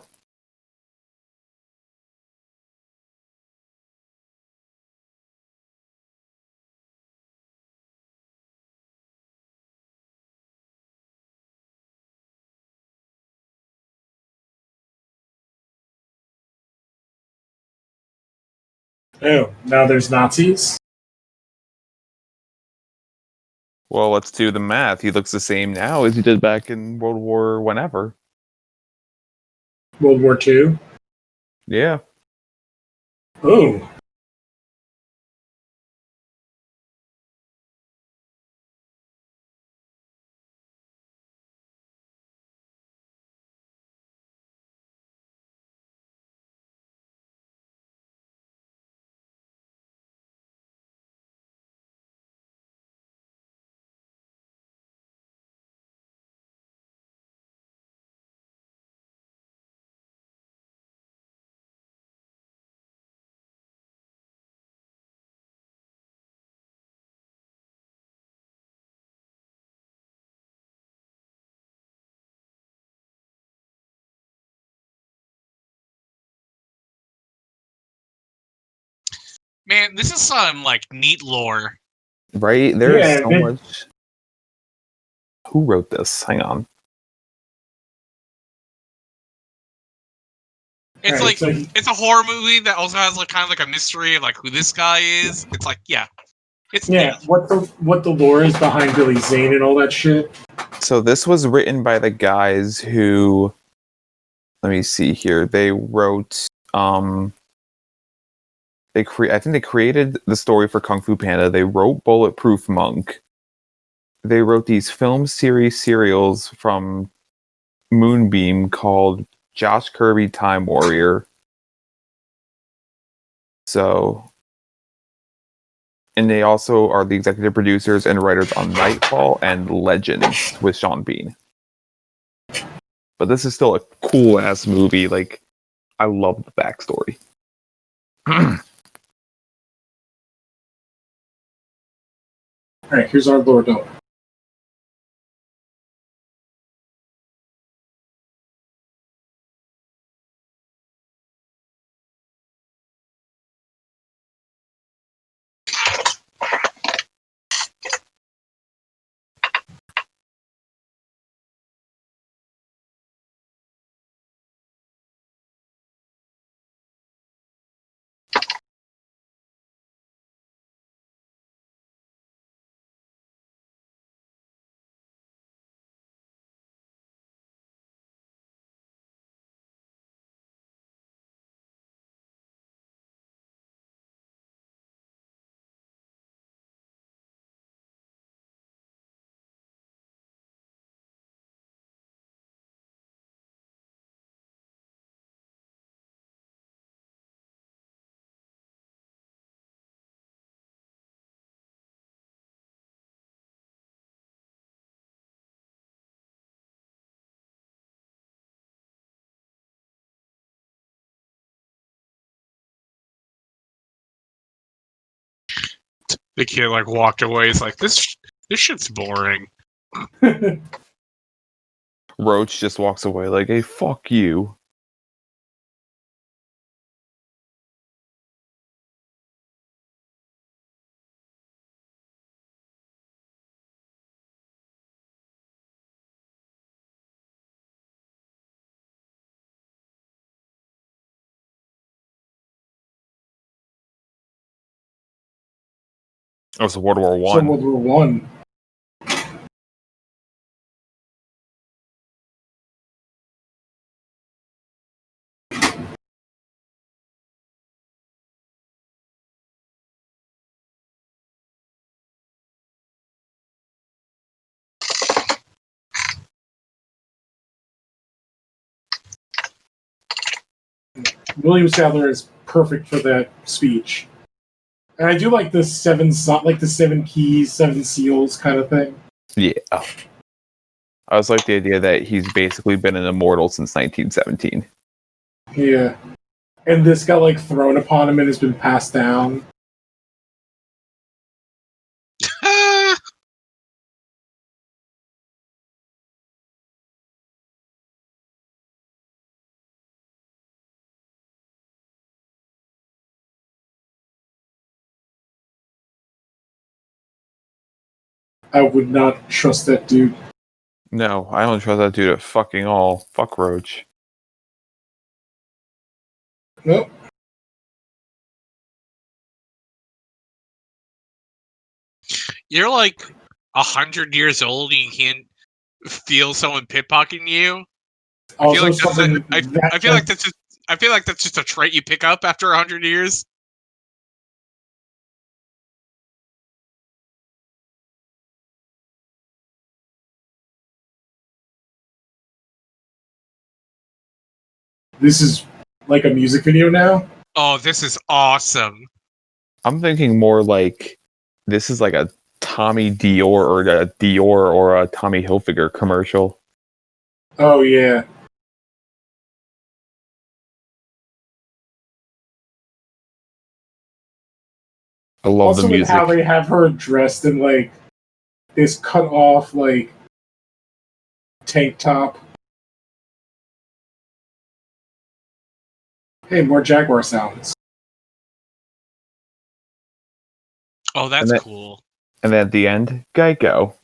Oh, now there's Nazis? Well, let's do the math. He looks the same now as he did back in World War whenever. World War II? Yeah. Oh. Man, this is some like neat lore. Right? There's Yeah, so much. Who wrote this? Hang on. It's Right, like it's a horror movie that also has like kind of like a mystery of like who this guy is. It's like, yeah, It's Yeah, neat. what the lore is behind Billy Zane and all that shit. So this was written by the guys who, let me see here. They wrote I think they created the story for Kung Fu Panda. They wrote Bulletproof Monk. They wrote these film series serials from Moonbeam called Josh Kirby Time Warrior. So, and they also are the executive producers and writers on Nightfall and Legends with Sean Bean. But this is still a cool ass movie. Like, I love the backstory. Alright, here's our lore dump. The kid like walked away. He's like, this shit's boring. Roach just walks away like, hey, fuck you. Oh, so World War So One. World War One. William Sadler is perfect for that speech. And I do like the seven keys, seven seals kind of thing. Yeah. I was like the idea that he's basically been an immortal since 1917. Yeah. And this got like thrown upon him and has been passed down. I would not trust that dude. No, I don't trust that dude at fucking all. Fuck Roach. Nope. You're like 100 years old and you can't feel someone pickpocketing you. I feel Also, like that's something I feel like that's just a trait you pick up after 100 years. this is like a music video now. Oh, this is awesome. I'm thinking more like this is like a Tommy Dior or a Dior or a Tommy Hilfiger commercial. Oh yeah. I love Also, the with how music. they have her dressed in like this cut off like tank top. Hey, more Jaguar sounds. Oh, that's And then, cool. and then at the end, Geico.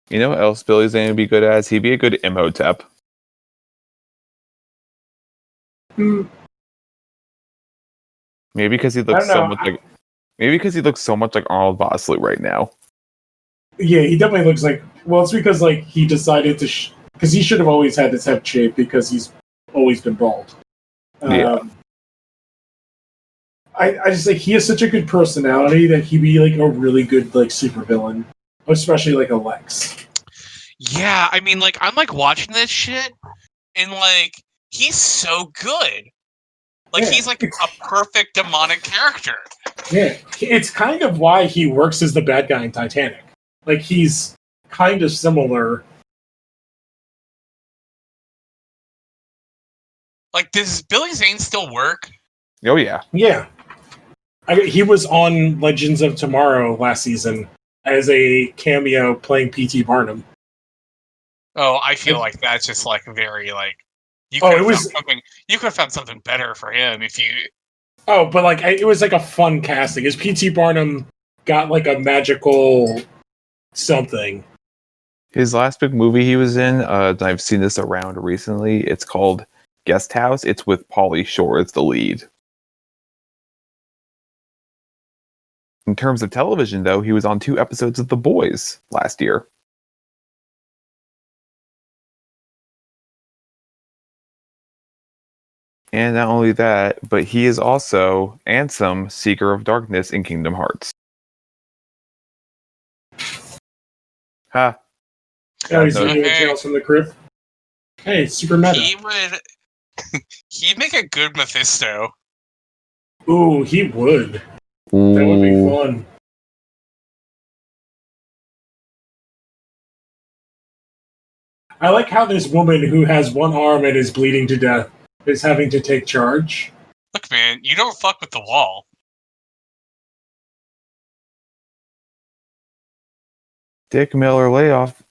You know what else Billy Zane would be good as? He'd be a good Imhotep. Hmm, Maybe because he I looks don't so know. much like. Maybe because he looks so much like Arnold Vosloo right now. Yeah, he definitely looks like. Well, it's because like he decided to, because he should have always had this head shape because he's always been bald. Yeah. I just like he has such a good personality that he'd be like a really good like supervillain, especially like a Lex. Yeah, I mean, like, I'm like watching this shit, and like, he's so good. Like, Yeah, he's like a perfect demonic character. Yeah, it's kind of why he works as the bad guy in Titanic. Like he's kind of similar. Like, does Billy Zane still work? Oh yeah. Yeah, he was on Legends of Tomorrow last season as a cameo playing P.T. Barnum. Oh, I feel like that's just like very like you Oh, could it have was. found something. You could have found something better for him if you. Oh, but like it was like a fun casting. Is P.T. Barnum got like a magical something? His last big movie he was in, I've seen this around recently. It's called Guest House. It's with Pauly Shore as the lead. In terms of television, though, he was on 2 episodes of The Boys last year. And not only that, but he is also Ansem, Seeker of Darkness in Kingdom Hearts. Ha. Oh, he's no. doing Tales from the Crypt. Hey, it's super meta. He would. He'd make a good Mephisto. Ooh, he would. That would be Ooh. fun. I like how this woman who has one arm and is bleeding to death is having to take charge. Look, man, you don't fuck with the wall. Dick Miller layoff.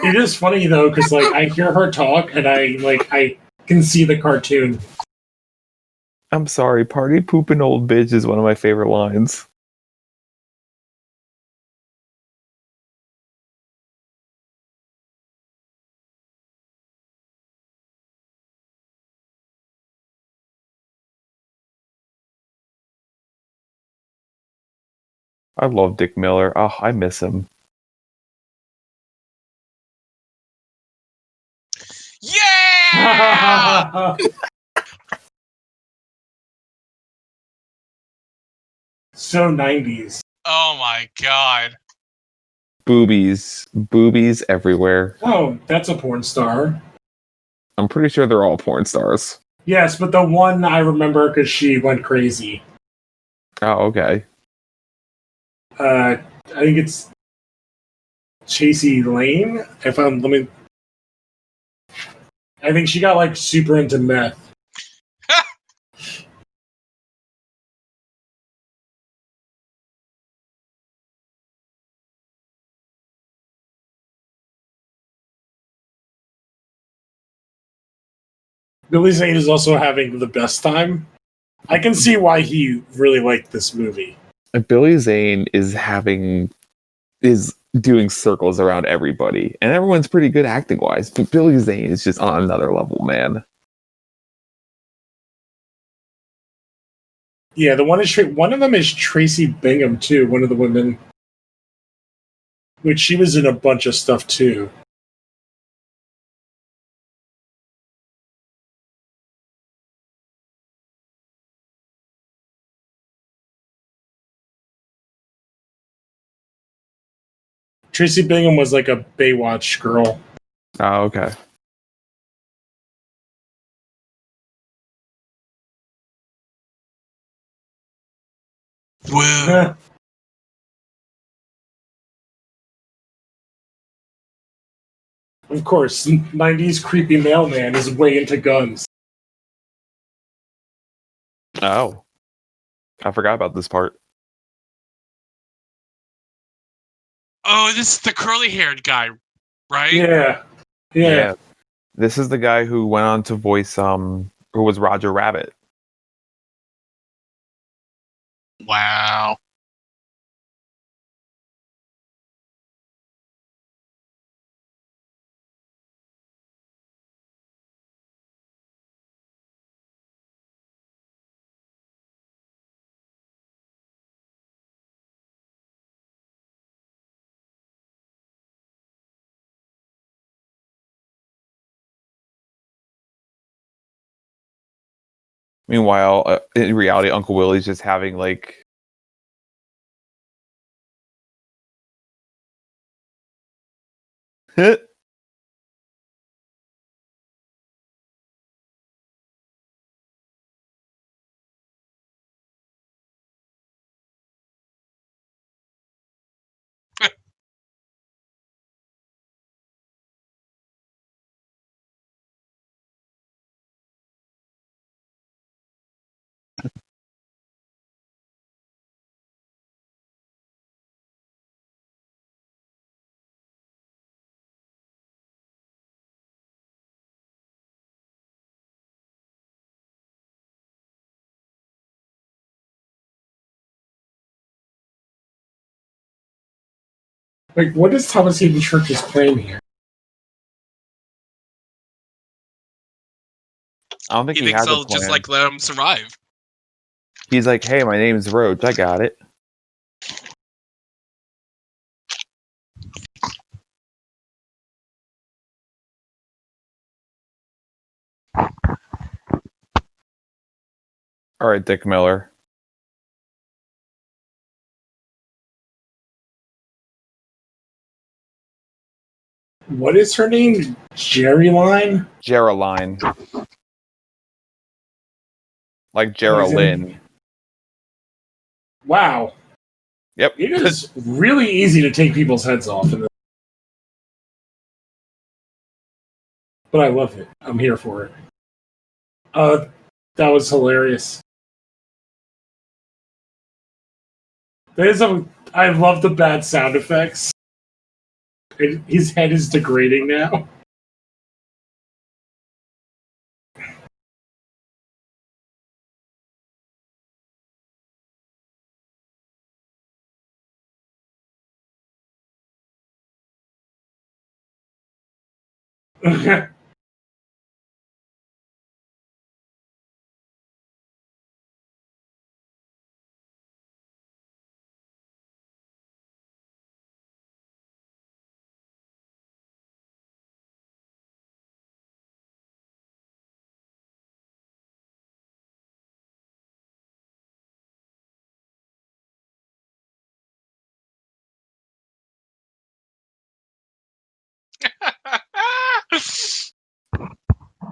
It is funny though, because like I hear her talk and I can see the cartoon. I'm sorry, party pooping old bitch is one of my favorite lines. I love Dick Miller. Oh, I miss him. Yeah! So 90s. Oh my god. Boobies. Boobies everywhere. Oh, that's a porn star. I'm pretty sure they're all porn stars. Yes, but the one I remember because she went crazy. Oh, okay. I think it's Chasey Lane. I think she got like super into meth. Billy Zane is also having the best time. I can see why he really liked this movie. Billy Zane is doing circles around everybody, and everyone's pretty good acting wise. But Billy Zane is just on another level, man. Yeah, one of them is Tracy Bingham too. One of the women, which she was in a bunch of stuff too. Tracy Bingham was like a Baywatch girl. Oh, okay. Woo. Of course, 90s creepy mailman is way into guns. Oh, I forgot about this part. Oh, this is the curly-haired guy, right? Yeah. This is the guy who went on to voice who was Roger Rabbit. Wow. Meanwhile, in reality, Uncle Willie's just having like. Like, what is Thomas Hayden Church's plan here? I don't think He he thinks has a they'll plan. just like let him survive. He's like, "Hey, my name's Roach. I got it." All right, Dick Miller. What is her name? Jerry Line? Geraldine. Like What is Geraldine. Wow. Yep. It is really easy to take people's heads off. But I love it. I'm here for it. That was hilarious. I love the bad sound effects. His head is degrading now.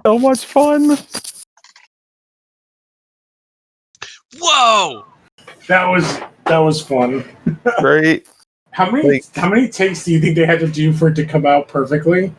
So much fun. Whoa! That was fun. Great. How many takes do you think they had to do for it to come out perfectly?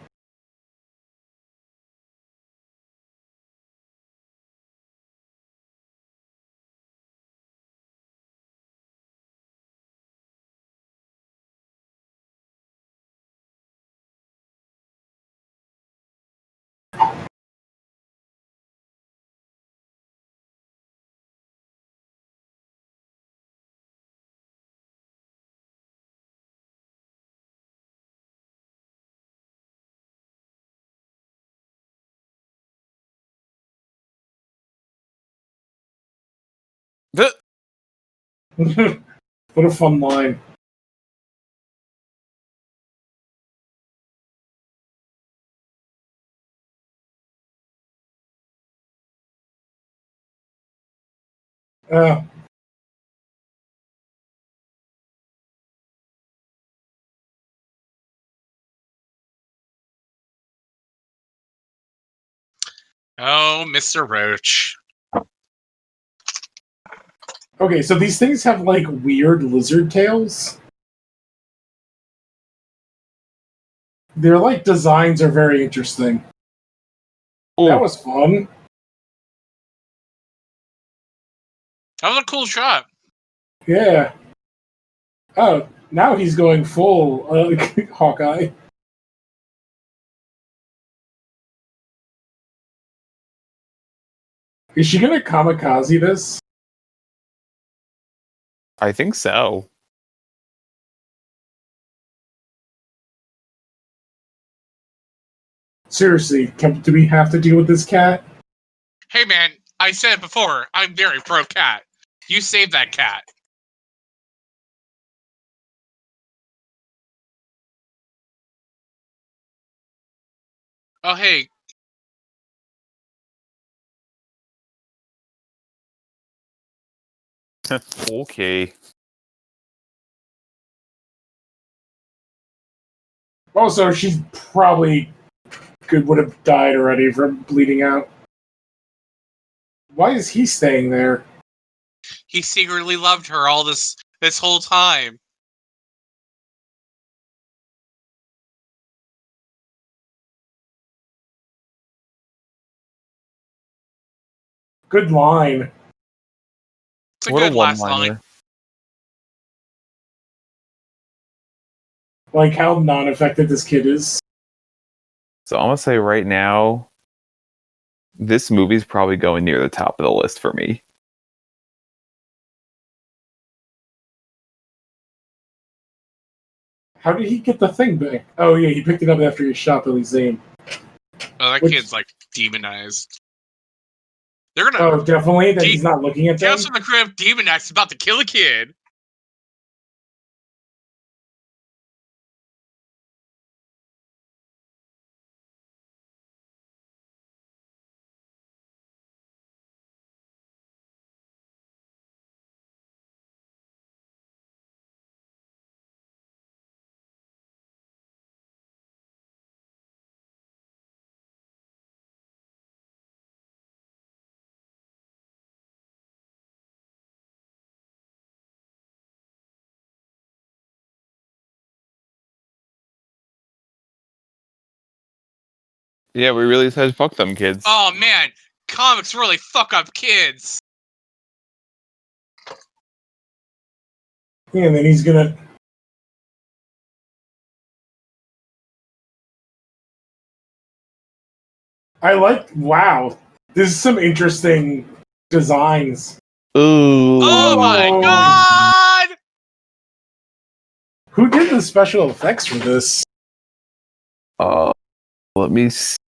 What a fun line. Uh, Oh, Mr. Roach. okay, so these things have like weird lizard tails. Their like designs are very interesting. That was fun. That was a cool shot. Yeah. Oh, now he's going full Hawkeye. Is she gonna kamikaze this? I think so. Seriously, do we have to deal with this cat? Hey man, I said it before. I'm very pro cat. You save that cat. Oh hey, Okay. Also, she's probably would have died already from bleeding out. Why is he staying there? he secretly loved her all this whole time. Good line. It's a What good a last one-liner. line. Like how non-affected this kid is. So I'm gonna say right now, this movie's probably going near the top of the list for me. How did he get the thing back? Oh yeah, he picked it up after he shot Billy Zane. Oh, that Which- kid's like demonized. They're gonna Oh, definitely that he's not looking at them. Tales from the Crypt demonized about to kill a kid. Yeah, we really said fuck them kids. Oh man, comics really fuck up kids. Yeah, and then he's gonna. I like. Wow, this is some interesting designs. Ooh. Oh my Oh. god! Who did the special effects for this? Let me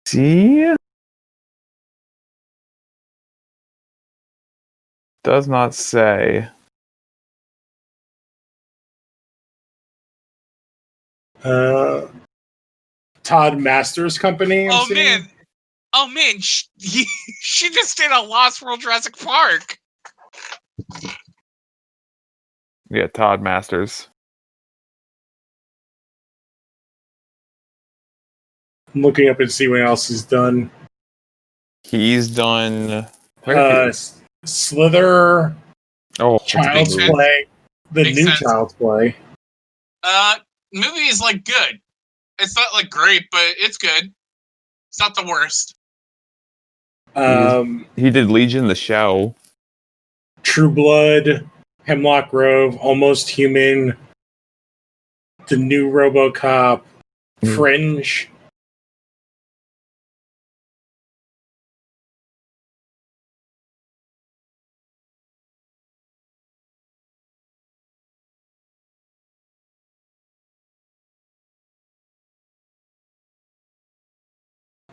see. Does not say. Todd Masters Company. I'm seeing. Oh man, she just did a Lost World Jurassic Park. Yeah, Todd Masters. I'm looking up and see what else he's done. He's done. Slither, Oh, it's a big Child's sense. movie. Play, the Makes new sense. Child's Play. Movie is like good. It's not like great, but it's good. It's not the worst. He did Legion the show. True Blood, Hemlock Grove, Almost Human, the new RoboCop, Hmm. Fringe.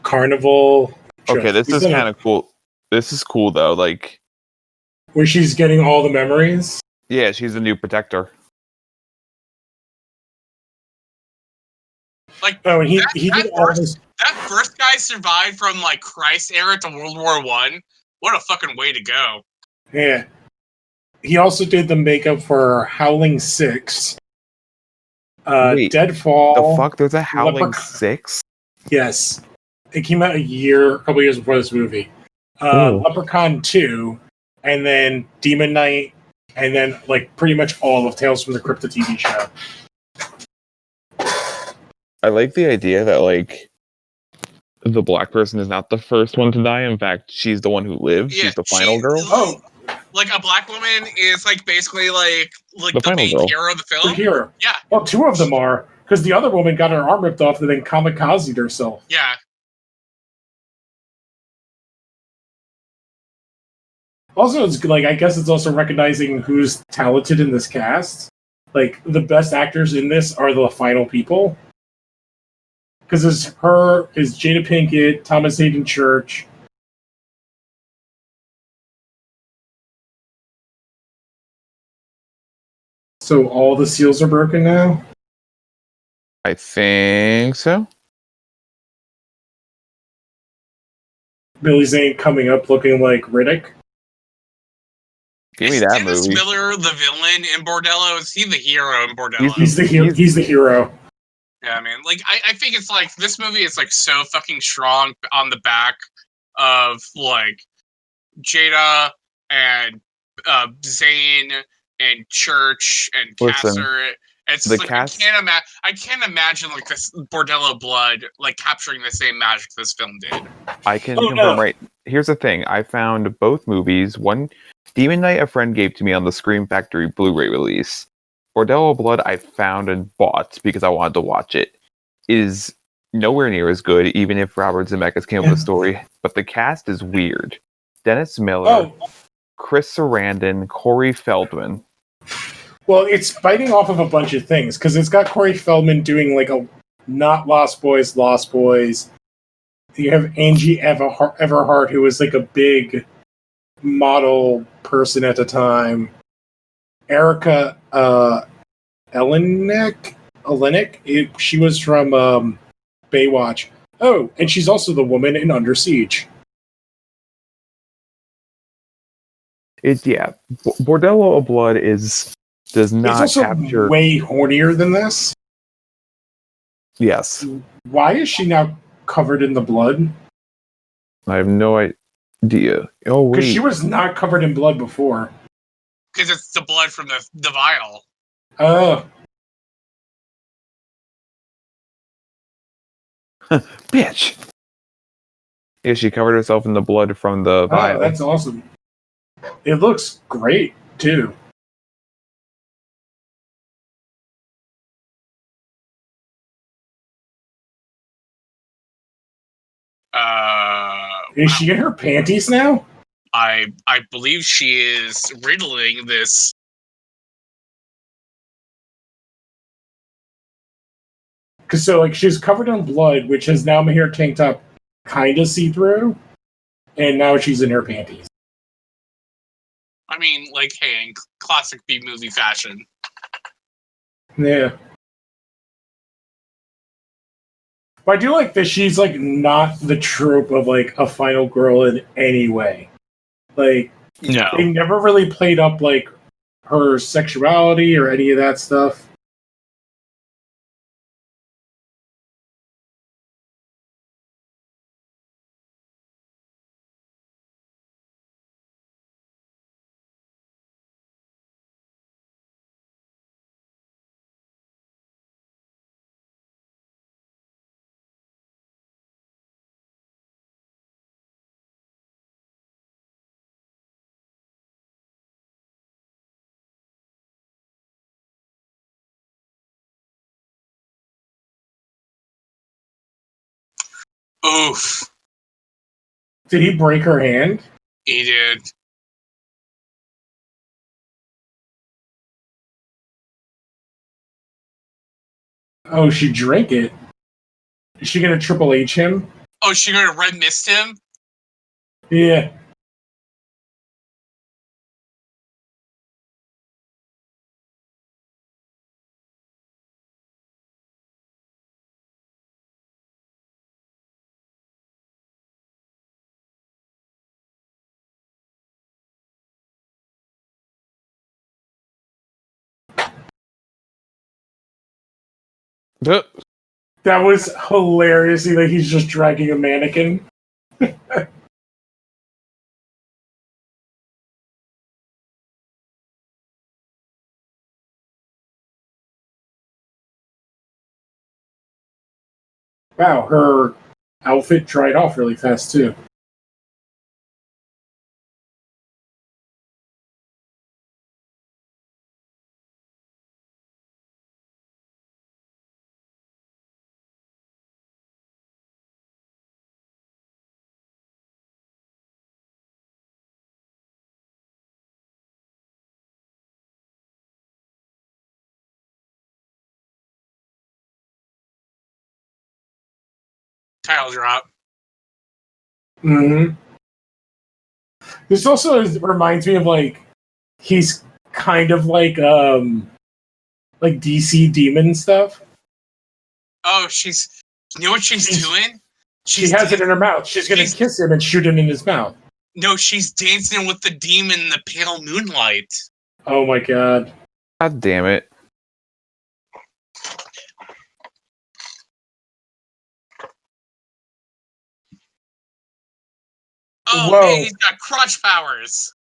Carnival. Okay, this He's is done kind of cool. This is cool though. Like, where she's getting all the memories. yeah, she's the new protector. Like Oh, and he that did all first- this. that first guy survived from like Christ era to World War One. What a fucking way to go! Yeah. He also did the makeup for Howling 6. Wait, Deadfall. The fuck? There's a Howling Leprechaun. 6? Yes. It came out a couple years before this movie. Oh. Leprechaun 2, and then Demon Knight, and then like pretty much all of Tales from the Crypt the TV show. I like the idea that, like, the black person is not the first one to die. In fact, she's the one who lives. Yeah, she's the final girl. Oh, Like a black woman is like basically like The the final main girl. hero of the the film. hero. Yeah. Well, two of them are, because the other woman got her arm ripped off and then kamikazed herself. Yeah. Also, it's like I guess it's also recognizing who's talented in this cast. Like the best actors in this are the final people. Because it's her, is Jada Pinkett, Thomas Hayden Church. So all the seals are broken now? I think so. Billy Zane coming up looking like Riddick. Give me Is that Dennis movie. Miller the villain in Bordello? Is he the hero in Bordello? He's the hero. Yeah, man. Like, I think it's like this movie is like so fucking strong on the back of like Jada and Zane and Church and Listen, Casser. It's the like cast- I can't imagine like this Bordello blood like capturing the same magic this film did. I can Oh, confirm no. right. Here's the thing. I found both movies. One, Demon Knight, a friend gave to me on the Scream Factory Blu-ray release. Bordello Blood, I found and bought because I wanted to watch it. Is nowhere near as good, even if Robert Zemeckis came up with a story. But the cast is weird. Dennis Miller, Oh, Chris Sarandon, Corey Feldman. well, it's biting off of a bunch of things because it's got Corey Feldman doing like a not Lost Boys, Lost Boys. You have Angie Everhart, who was like a big model person at the time. Erica Elenick, she was from Baywatch. Oh, and she's also the woman in Under Siege. Bordello of Blood does not He's also capture. way hornier than this. Yes, Why is she now covered in the blood? I have no idea. Oh Because wait, she was not covered in blood before. Because it's the blood from the vial. Oh, bitch. Yeah, she covered herself in the blood from the vial. that's awesome. It looks great too. Is she in her panties now? I believe she is riddling this. Because so like she's covered in blood, which has now made her tank top kind of see through, and now she's in her panties. I mean, like, hey, in classic B movie fashion. Yeah. But I do like that she's like not the trope of like a final girl in any way. Like No. they never really played up like her sexuality or any of that stuff. Oof. Did he break her hand? He did. Oh, she drank it. Is she gonna Triple H him? Oh, she gonna red mist him? Yeah. That was hilarious. That he's just dragging a mannequin. Wow, her outfit dried off really fast too. Title drop. Mm-hmm. This also reminds me of like he's kind of like DC demon stuff. Oh, you know what she's doing? She has it in her mouth. She's gonna kiss him and shoot him in his mouth. No, she's dancing with the demon in the pale moonlight. Oh my god. God damn it. Oh Whoa. man, he's got crotch powers.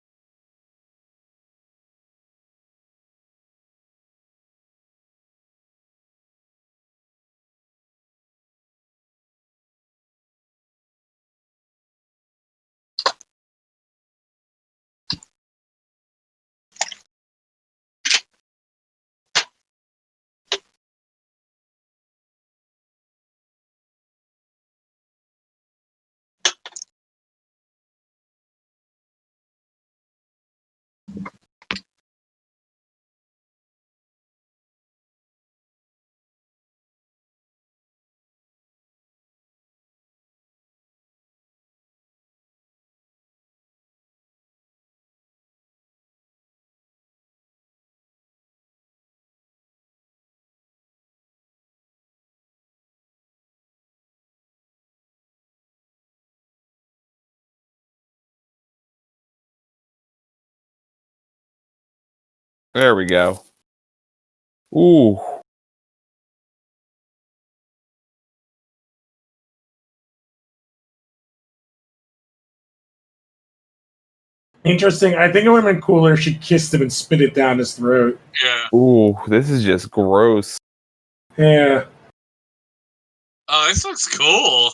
There we go. Ooh. Interesting. I think it would have been cooler if she kissed him and spit it down his throat. Yeah. Ooh, this is just gross. Yeah. Oh, this looks cool.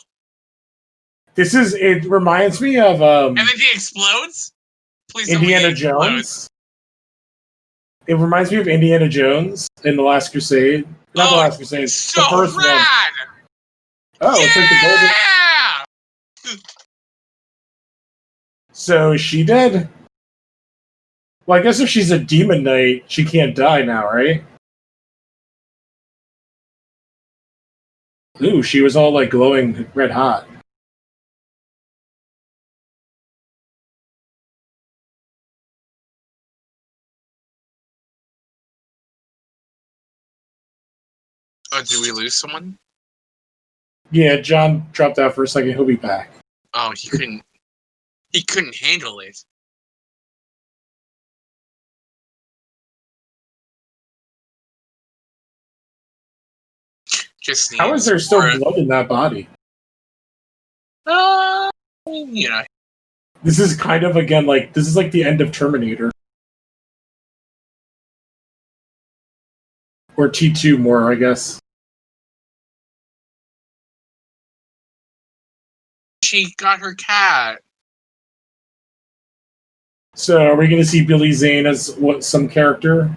It reminds me of And then he explodes? Please tell me he Indiana explodes. Jones. It reminds me of Indiana Jones in The Last Crusade. Not The Last Crusade. So the first rad! one. Oh, yeah! it's like the golden. So is she dead? Well, I guess if she's a demon knight, she can't die now, right? Ooh, she was all like glowing red hot. Oh, did we lose someone? Yeah, John dropped out for a second. He'll be back. Oh, he couldn't handle it. Just How is there still blood in that body? You know. This is kind of again like this is like the end of Terminator. Or T2 more, I guess. She got her cat. So are we gonna see Billy Zane as some character?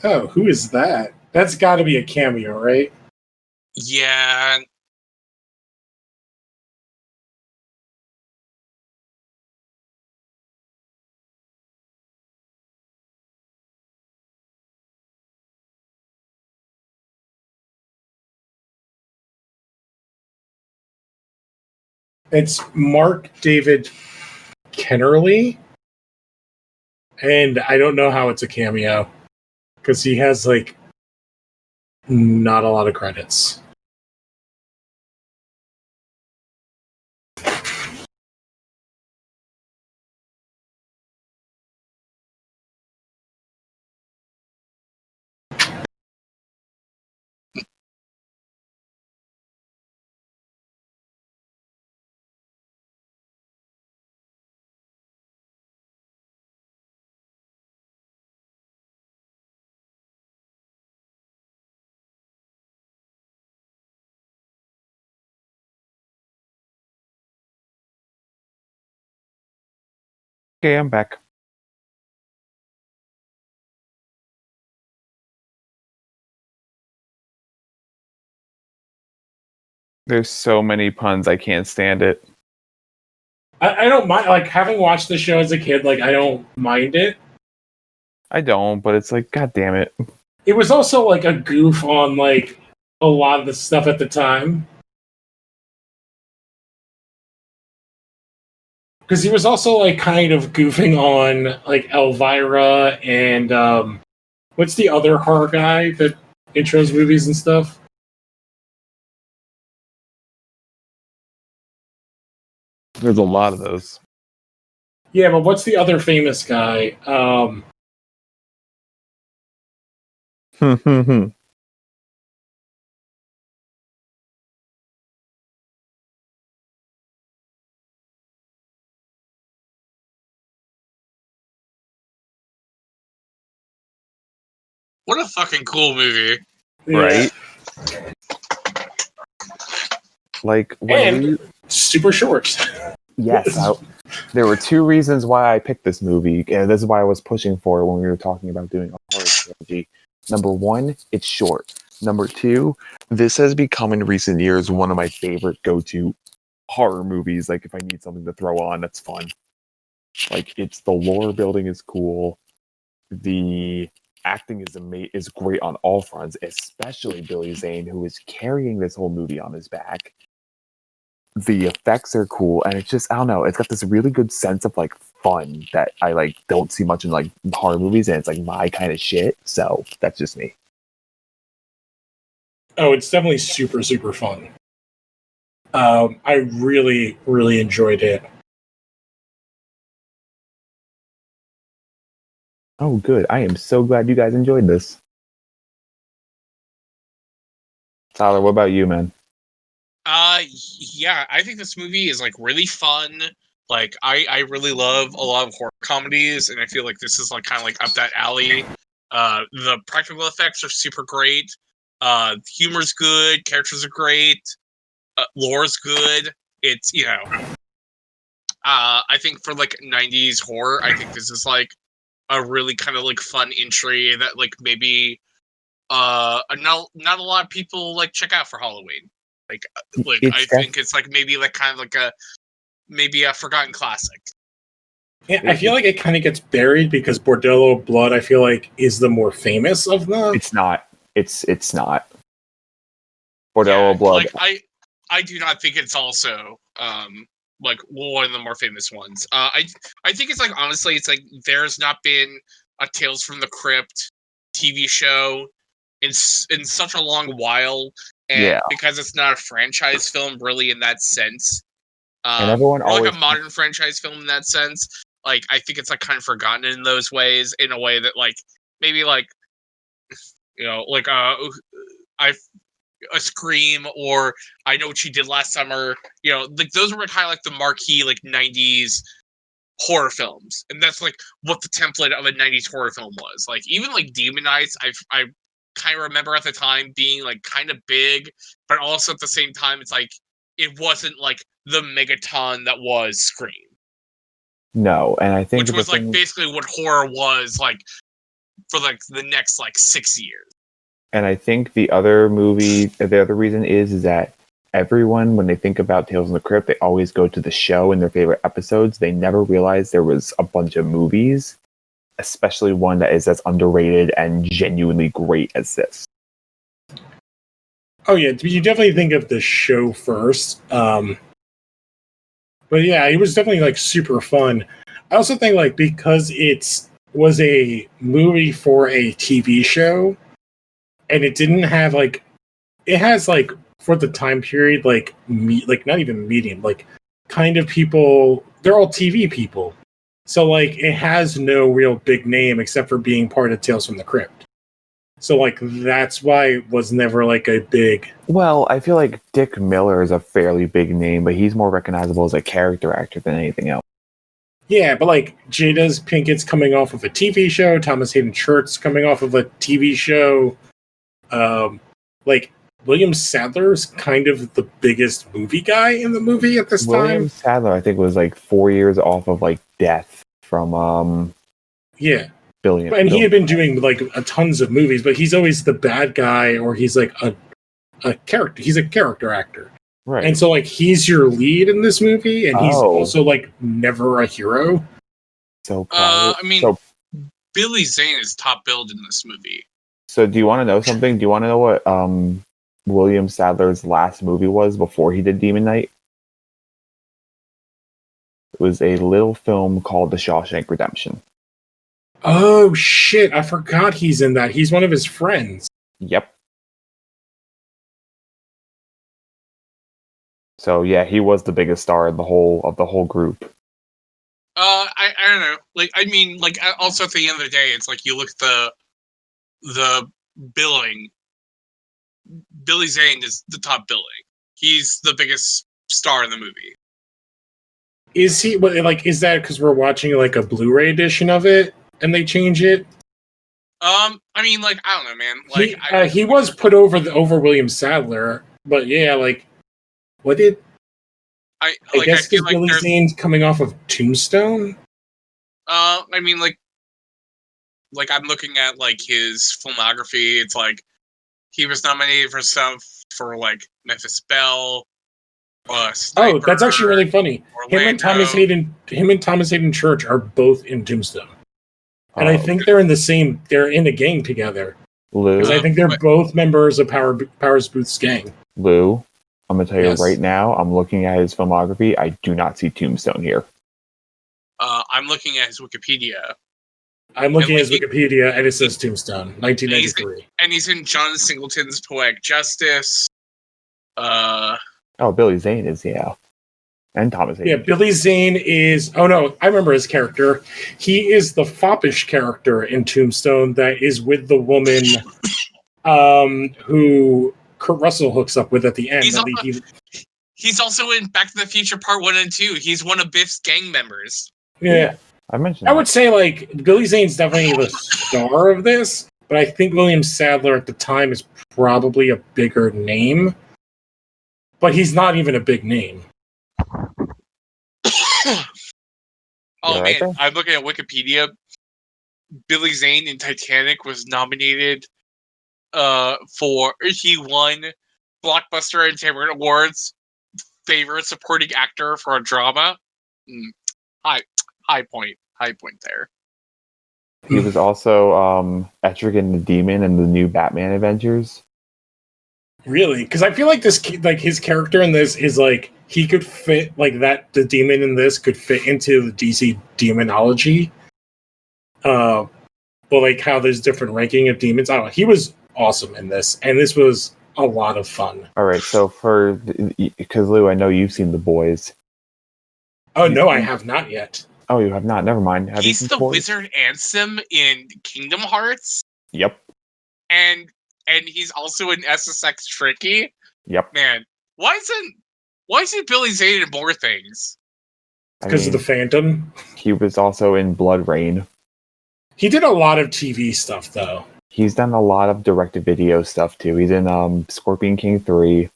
Oh, who is that? That's got to be a cameo, right? Yeah. It's Mark David Kennerly, and I don't know how it's a cameo because he has like not a lot of credits. Okay, I'm back. There's so many puns, I can't stand it. I don't mind, like, having watched the show as a kid, like, I don't mind it. I don't, but it's like, god damn it. It was also, like, a goof on, like, a lot of the stuff at the time. Because he was also, like, kind of goofing on, like, Elvira and, what's the other horror guy that intros movies and stuff? There's a lot of those. Yeah, but what's the other famous guy? What a fucking cool movie. Yeah. Right? Like, when And super short. Yes, there were two reasons why I picked this movie, and this is why I was pushing for it when we were talking about doing a horror trilogy. Number one, it's short. Number two, this has become in recent years one of my favorite go-to horror movies. Like, if I need something to throw on that's fun. Like, it's the lore building is cool. The acting is great on all fronts, especially Billy Zane, who is carrying this whole movie on his back. The effects are cool, and it's just, I don't know, it's got this really good sense of like fun that I like don't see much in like horror movies, and it's like my kind of shit. So that's just me. Oh, it's definitely super, super fun. I really, really enjoyed it. Oh, good. I am so glad you guys enjoyed this. Tyler, what about you, man? Yeah, I think this movie is like really fun. Like I really love a lot of horror comedies, and I feel like this is like kind of like up that alley. The practical effects are super great. Humor's good, characters are great, lore's good. It's I think for like 90s horror, I think this is like a really kind of like fun entry that like maybe not a lot of people like check out for Halloween. Like I think it's like maybe like kind of like maybe a forgotten classic. Yeah, I feel like it kind of gets buried because Bordello of Blood, I feel like, is the more famous of them. It's not. It's not. Bordello of Blood. Like I do not think it's also like one of the more famous ones. I think it's like honestly, it's like there's not been a Tales from the Crypt TV show in such a long while, and because it's not a franchise film really in that sense, and everyone or always like a modern franchise film in that sense. Like I think it's like kind of forgotten in those ways, in a way that like maybe like like a Scream or I Know What You Did Last Summer. Like those were kind of like the marquee like 90s horror films, and that's like what the template of a 90s horror film was. Like even like Demon Knights, I kind of remember at the time being like kind of big, but also at the same time it's like it wasn't like the megaton that was Scream. No, and I think which was like basically what horror was like for like the next like 6 years. And I think the other reason is that everyone, when they think about Tales from the Crypt, they always go to the show and their favorite episodes. They never realize there was a bunch of movies, especially one that is as underrated and genuinely great as this. Oh yeah, you definitely think of the show first. But yeah, it was definitely like super fun. I also think like because it was a movie for a TV show, and it didn't have like, it has like for the time period like like not even medium, like kind of people, they're all TV people. So like it has no real big name except for being part of Tales from the Crypt. So like that's why it was never like a big. Well, I feel like Dick Miller is a fairly big name, but he's more recognizable as a character actor than anything else. Yeah, but like Jada Pinkett's coming off of a TV show, Thomas Hayden Church's coming off of a TV show. Like William Sadler's kind of the biggest movie guy in the movie at this time. William Sadler, I think, was like 4 years off of like death from Yeah. Billion. And he had been doing like a tons of movies, but he's always the bad guy, or he's like a character. He's a character actor. Right. And so like he's your lead in this movie, and he's also like never a hero. So I mean, Billy Zane is top billed in this movie. So do you want to know something? Do you want to know what William Sadler's last movie was before he did Demon Knight? It was a little film called The Shawshank Redemption. Oh shit, I forgot he's in that. He's one of his friends. Yep. So yeah, he was the biggest star of the whole group. I don't know. Like, I mean, like, also at the end of the day, it's like you look at the billing. Billy Zane is the top billing. He's the biggest star in the movie. Is he like? Is that because we're watching like a Blu-ray edition of it and they change it? I mean, like, I don't know, man. Like, he was put over William Sadler, but yeah, like, what did I guess feel Billy Zane's coming off of Tombstone? I mean, like I'm looking at like his filmography. It's like he was nominated for stuff for like Memphis Belle. Oh, that's actually really funny. Orlando. Him and Thomas Hayden Church are both in Tombstone, and I think okay. they're in a gang together. Lou, because I think they're both members of Powers Booth's gang. Lou, I'm gonna tell you right now. I'm looking at his filmography. I do not see Tombstone here. I'm looking at his Wikipedia. I'm looking at his Wikipedia, and it says Tombstone, 1993. And he's in John Singleton's Poetic Justice. Oh, Billy Zane is, and Thomas Hayden. Yeah, Billy Zane is. Oh no, I remember his character. He is the foppish character in Tombstone that is with the woman, who Kurt Russell hooks up with at the end. He's also in Back to the Future Part 1 and 2. He's one of Biff's gang members. Yeah. I mentioned. I would say like Billy Zane's definitely the star of this, but I think William Sadler at the time is probably a bigger name. But he's not even a big name. Oh man, I'm looking at Wikipedia. Billy Zane in Titanic was nominated he won Blockbuster Entertainment Awards favorite supporting actor for a drama. High point there. He was also Etrigan the Demon in the new Batman Adventures. Really? Because I feel like his character in this is like he could fit like that. The demon in this could fit into the DC demonology. But like how there's different ranking of demons. I don't know. He was awesome in this, and this was a lot of fun. All right, so because Lou, I know you've seen The Boys. Oh no, I have not yet. Oh, you have not. Never mind. He's the Wizard Ansem in Kingdom Hearts. Yep. And he's also in SSX Tricky. Yep. Man, why isn't Billy Zane in more things? Because of the Phantom. He was also in Blood Rain. He did a lot of TV stuff, though. He's done a lot of direct-to-video stuff too. He's in Scorpion King 3.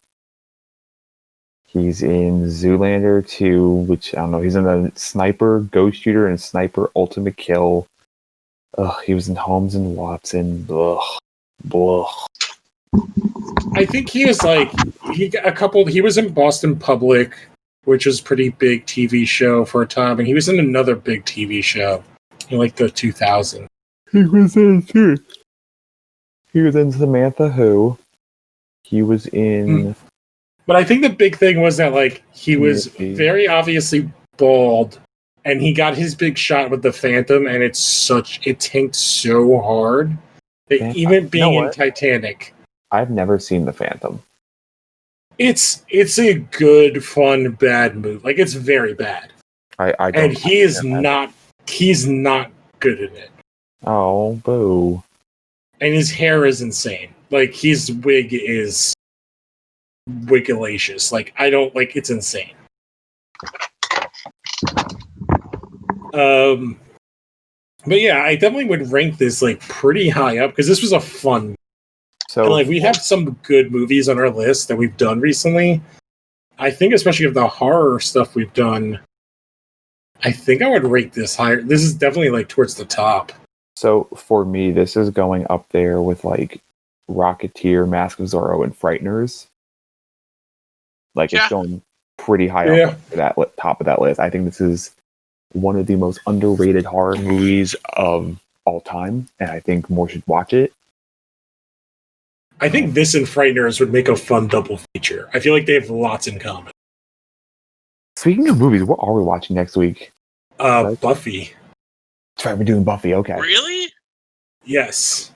He's in Zoolander 2, which I don't know. He's in the Sniper, Ghost Shooter, and Sniper Ultimate Kill. He was in Holmes and Watson. Blah. I think he is like he was in Boston Public, which was a pretty big TV show for a time, and he was in another big TV show in like the 2000s. He was in too. He was in Samantha Who. He was in. But I think the big thing was that like he was very obviously bald, and he got his big shot with the Phantom, and it tanked so hard. Even being in Titanic. I've never seen The Phantom. It's a good, fun, bad movie. Like, it's very bad. And he's not good at it. Oh, boo. And his hair is insane. Like, his wig is wigalacious. Like, it's insane. But yeah, I definitely would rank this like pretty high up because this was a fun. So and, like we have some good movies on our list that we've done recently. I think especially of the horror stuff we've done, I think I would rate this higher. This is definitely like towards the top. So for me, this is going up there with like Rocketeer, Mask of Zorro, and Frighteners. Like Yeah. it's going pretty high Yeah. up for that top of that list. I think this is one of the most underrated horror movies of all time, and I think more should watch it. I think this and Frighteners would make a fun double feature. I feel like they have lots in common. Speaking of movies, what are we watching next week? Buffy. That's right, we're doing Buffy. Okay. Really? Yes.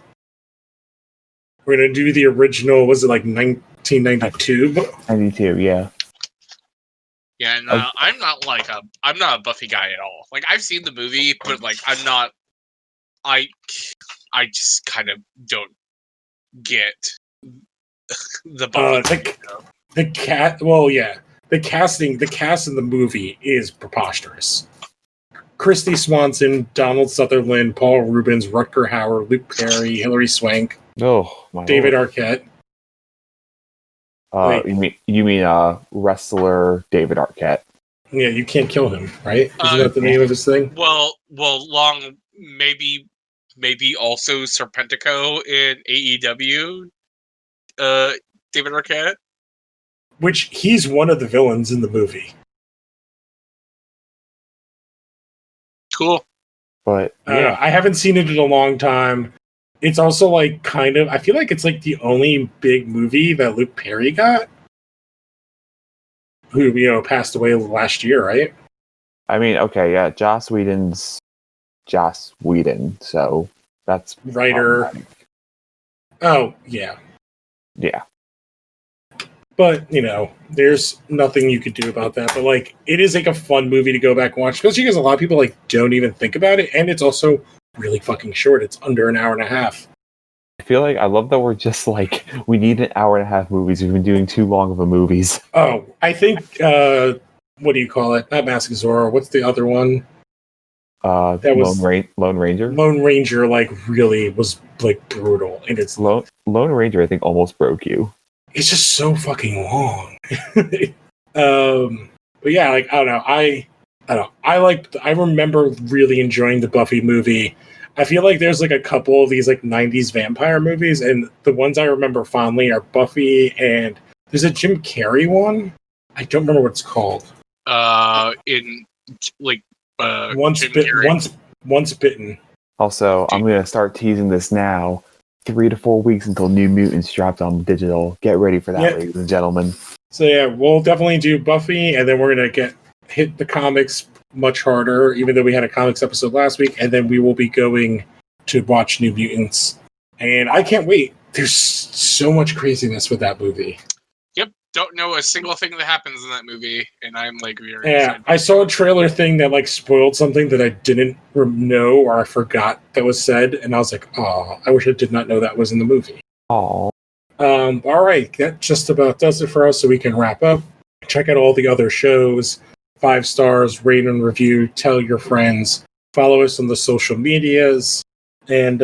We're gonna do the original. Was it like 1992? 92, yeah. Yeah, and I'm not a Buffy guy at all. Like I've seen the movie, but like I'm not. I just kind of don't get the Buffy. The cat. Well, yeah. The cast in the movie is preposterous. Christy Swanson, Donald Sutherland, Paul Rubens, Rutger Hauer, Luke Perry, Hilary Swank, Oh, my David Lord. Arquette. You mean wrestler David Arquette? Yeah, you can't kill him, right? Isn't that the name of his thing? Well, long maybe also Serpentico in AEW. David Arquette. Which he's one of the villains in the movie. Cool. But yeah, I haven't seen it in a long time. It's also like kind of. I feel like it's like the only big movie that Luke Perry got, who passed away last year, right? I mean, okay, yeah, Joss Whedon's Joss Whedon, so that's Writer. Oh yeah, yeah. but there's nothing you could do about that. But like, it is like a fun movie to go back and watch, especially because a lot of people like don't even think about it, and it's also really fucking short. It's under an hour and a half. I feel like I love that we're just like we need an hour and a half movies. We've been doing too long of a movies. Oh, I think what do you call it? Not Mask of Zorro. What's the other one? That was Lone Ranger. Lone Ranger. Like really was like brutal, and it's Lone Ranger. I think almost broke you. It's just so fucking long. But yeah, like I don't know. I remember really enjoying the Buffy movie. I feel like there's like a couple of these like 90s vampire movies, and the ones I remember fondly are Buffy, and there's a Jim Carrey one. I don't remember what it's called. In like Once Bitten. Also, I'm gonna start teasing this now. 3 to 4 weeks until New Mutants dropped on digital. Get ready for that, ladies and gentlemen. So yeah, we'll definitely do Buffy, and then we're gonna hit the comics much harder, even though we had a comics episode last week, and then we will be going to watch New Mutants. And I can't wait. There's so much craziness with that movie. Yep, don't know a single thing that happens in that movie, and I'm like very excited. I saw a trailer thing that like spoiled something that I didn't know or I forgot that was said, and I was like, oh, I wish I did not know that was in the movie. Oh. All right, that just about does it for us, so we can wrap up. Check out all the other shows. 5 stars, rate and review, tell your friends, follow us on the social medias, and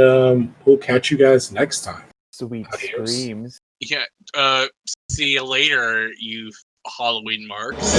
we'll catch you guys next time. Sweet Adios. dreams. Yeah, see you later, you Halloween marks.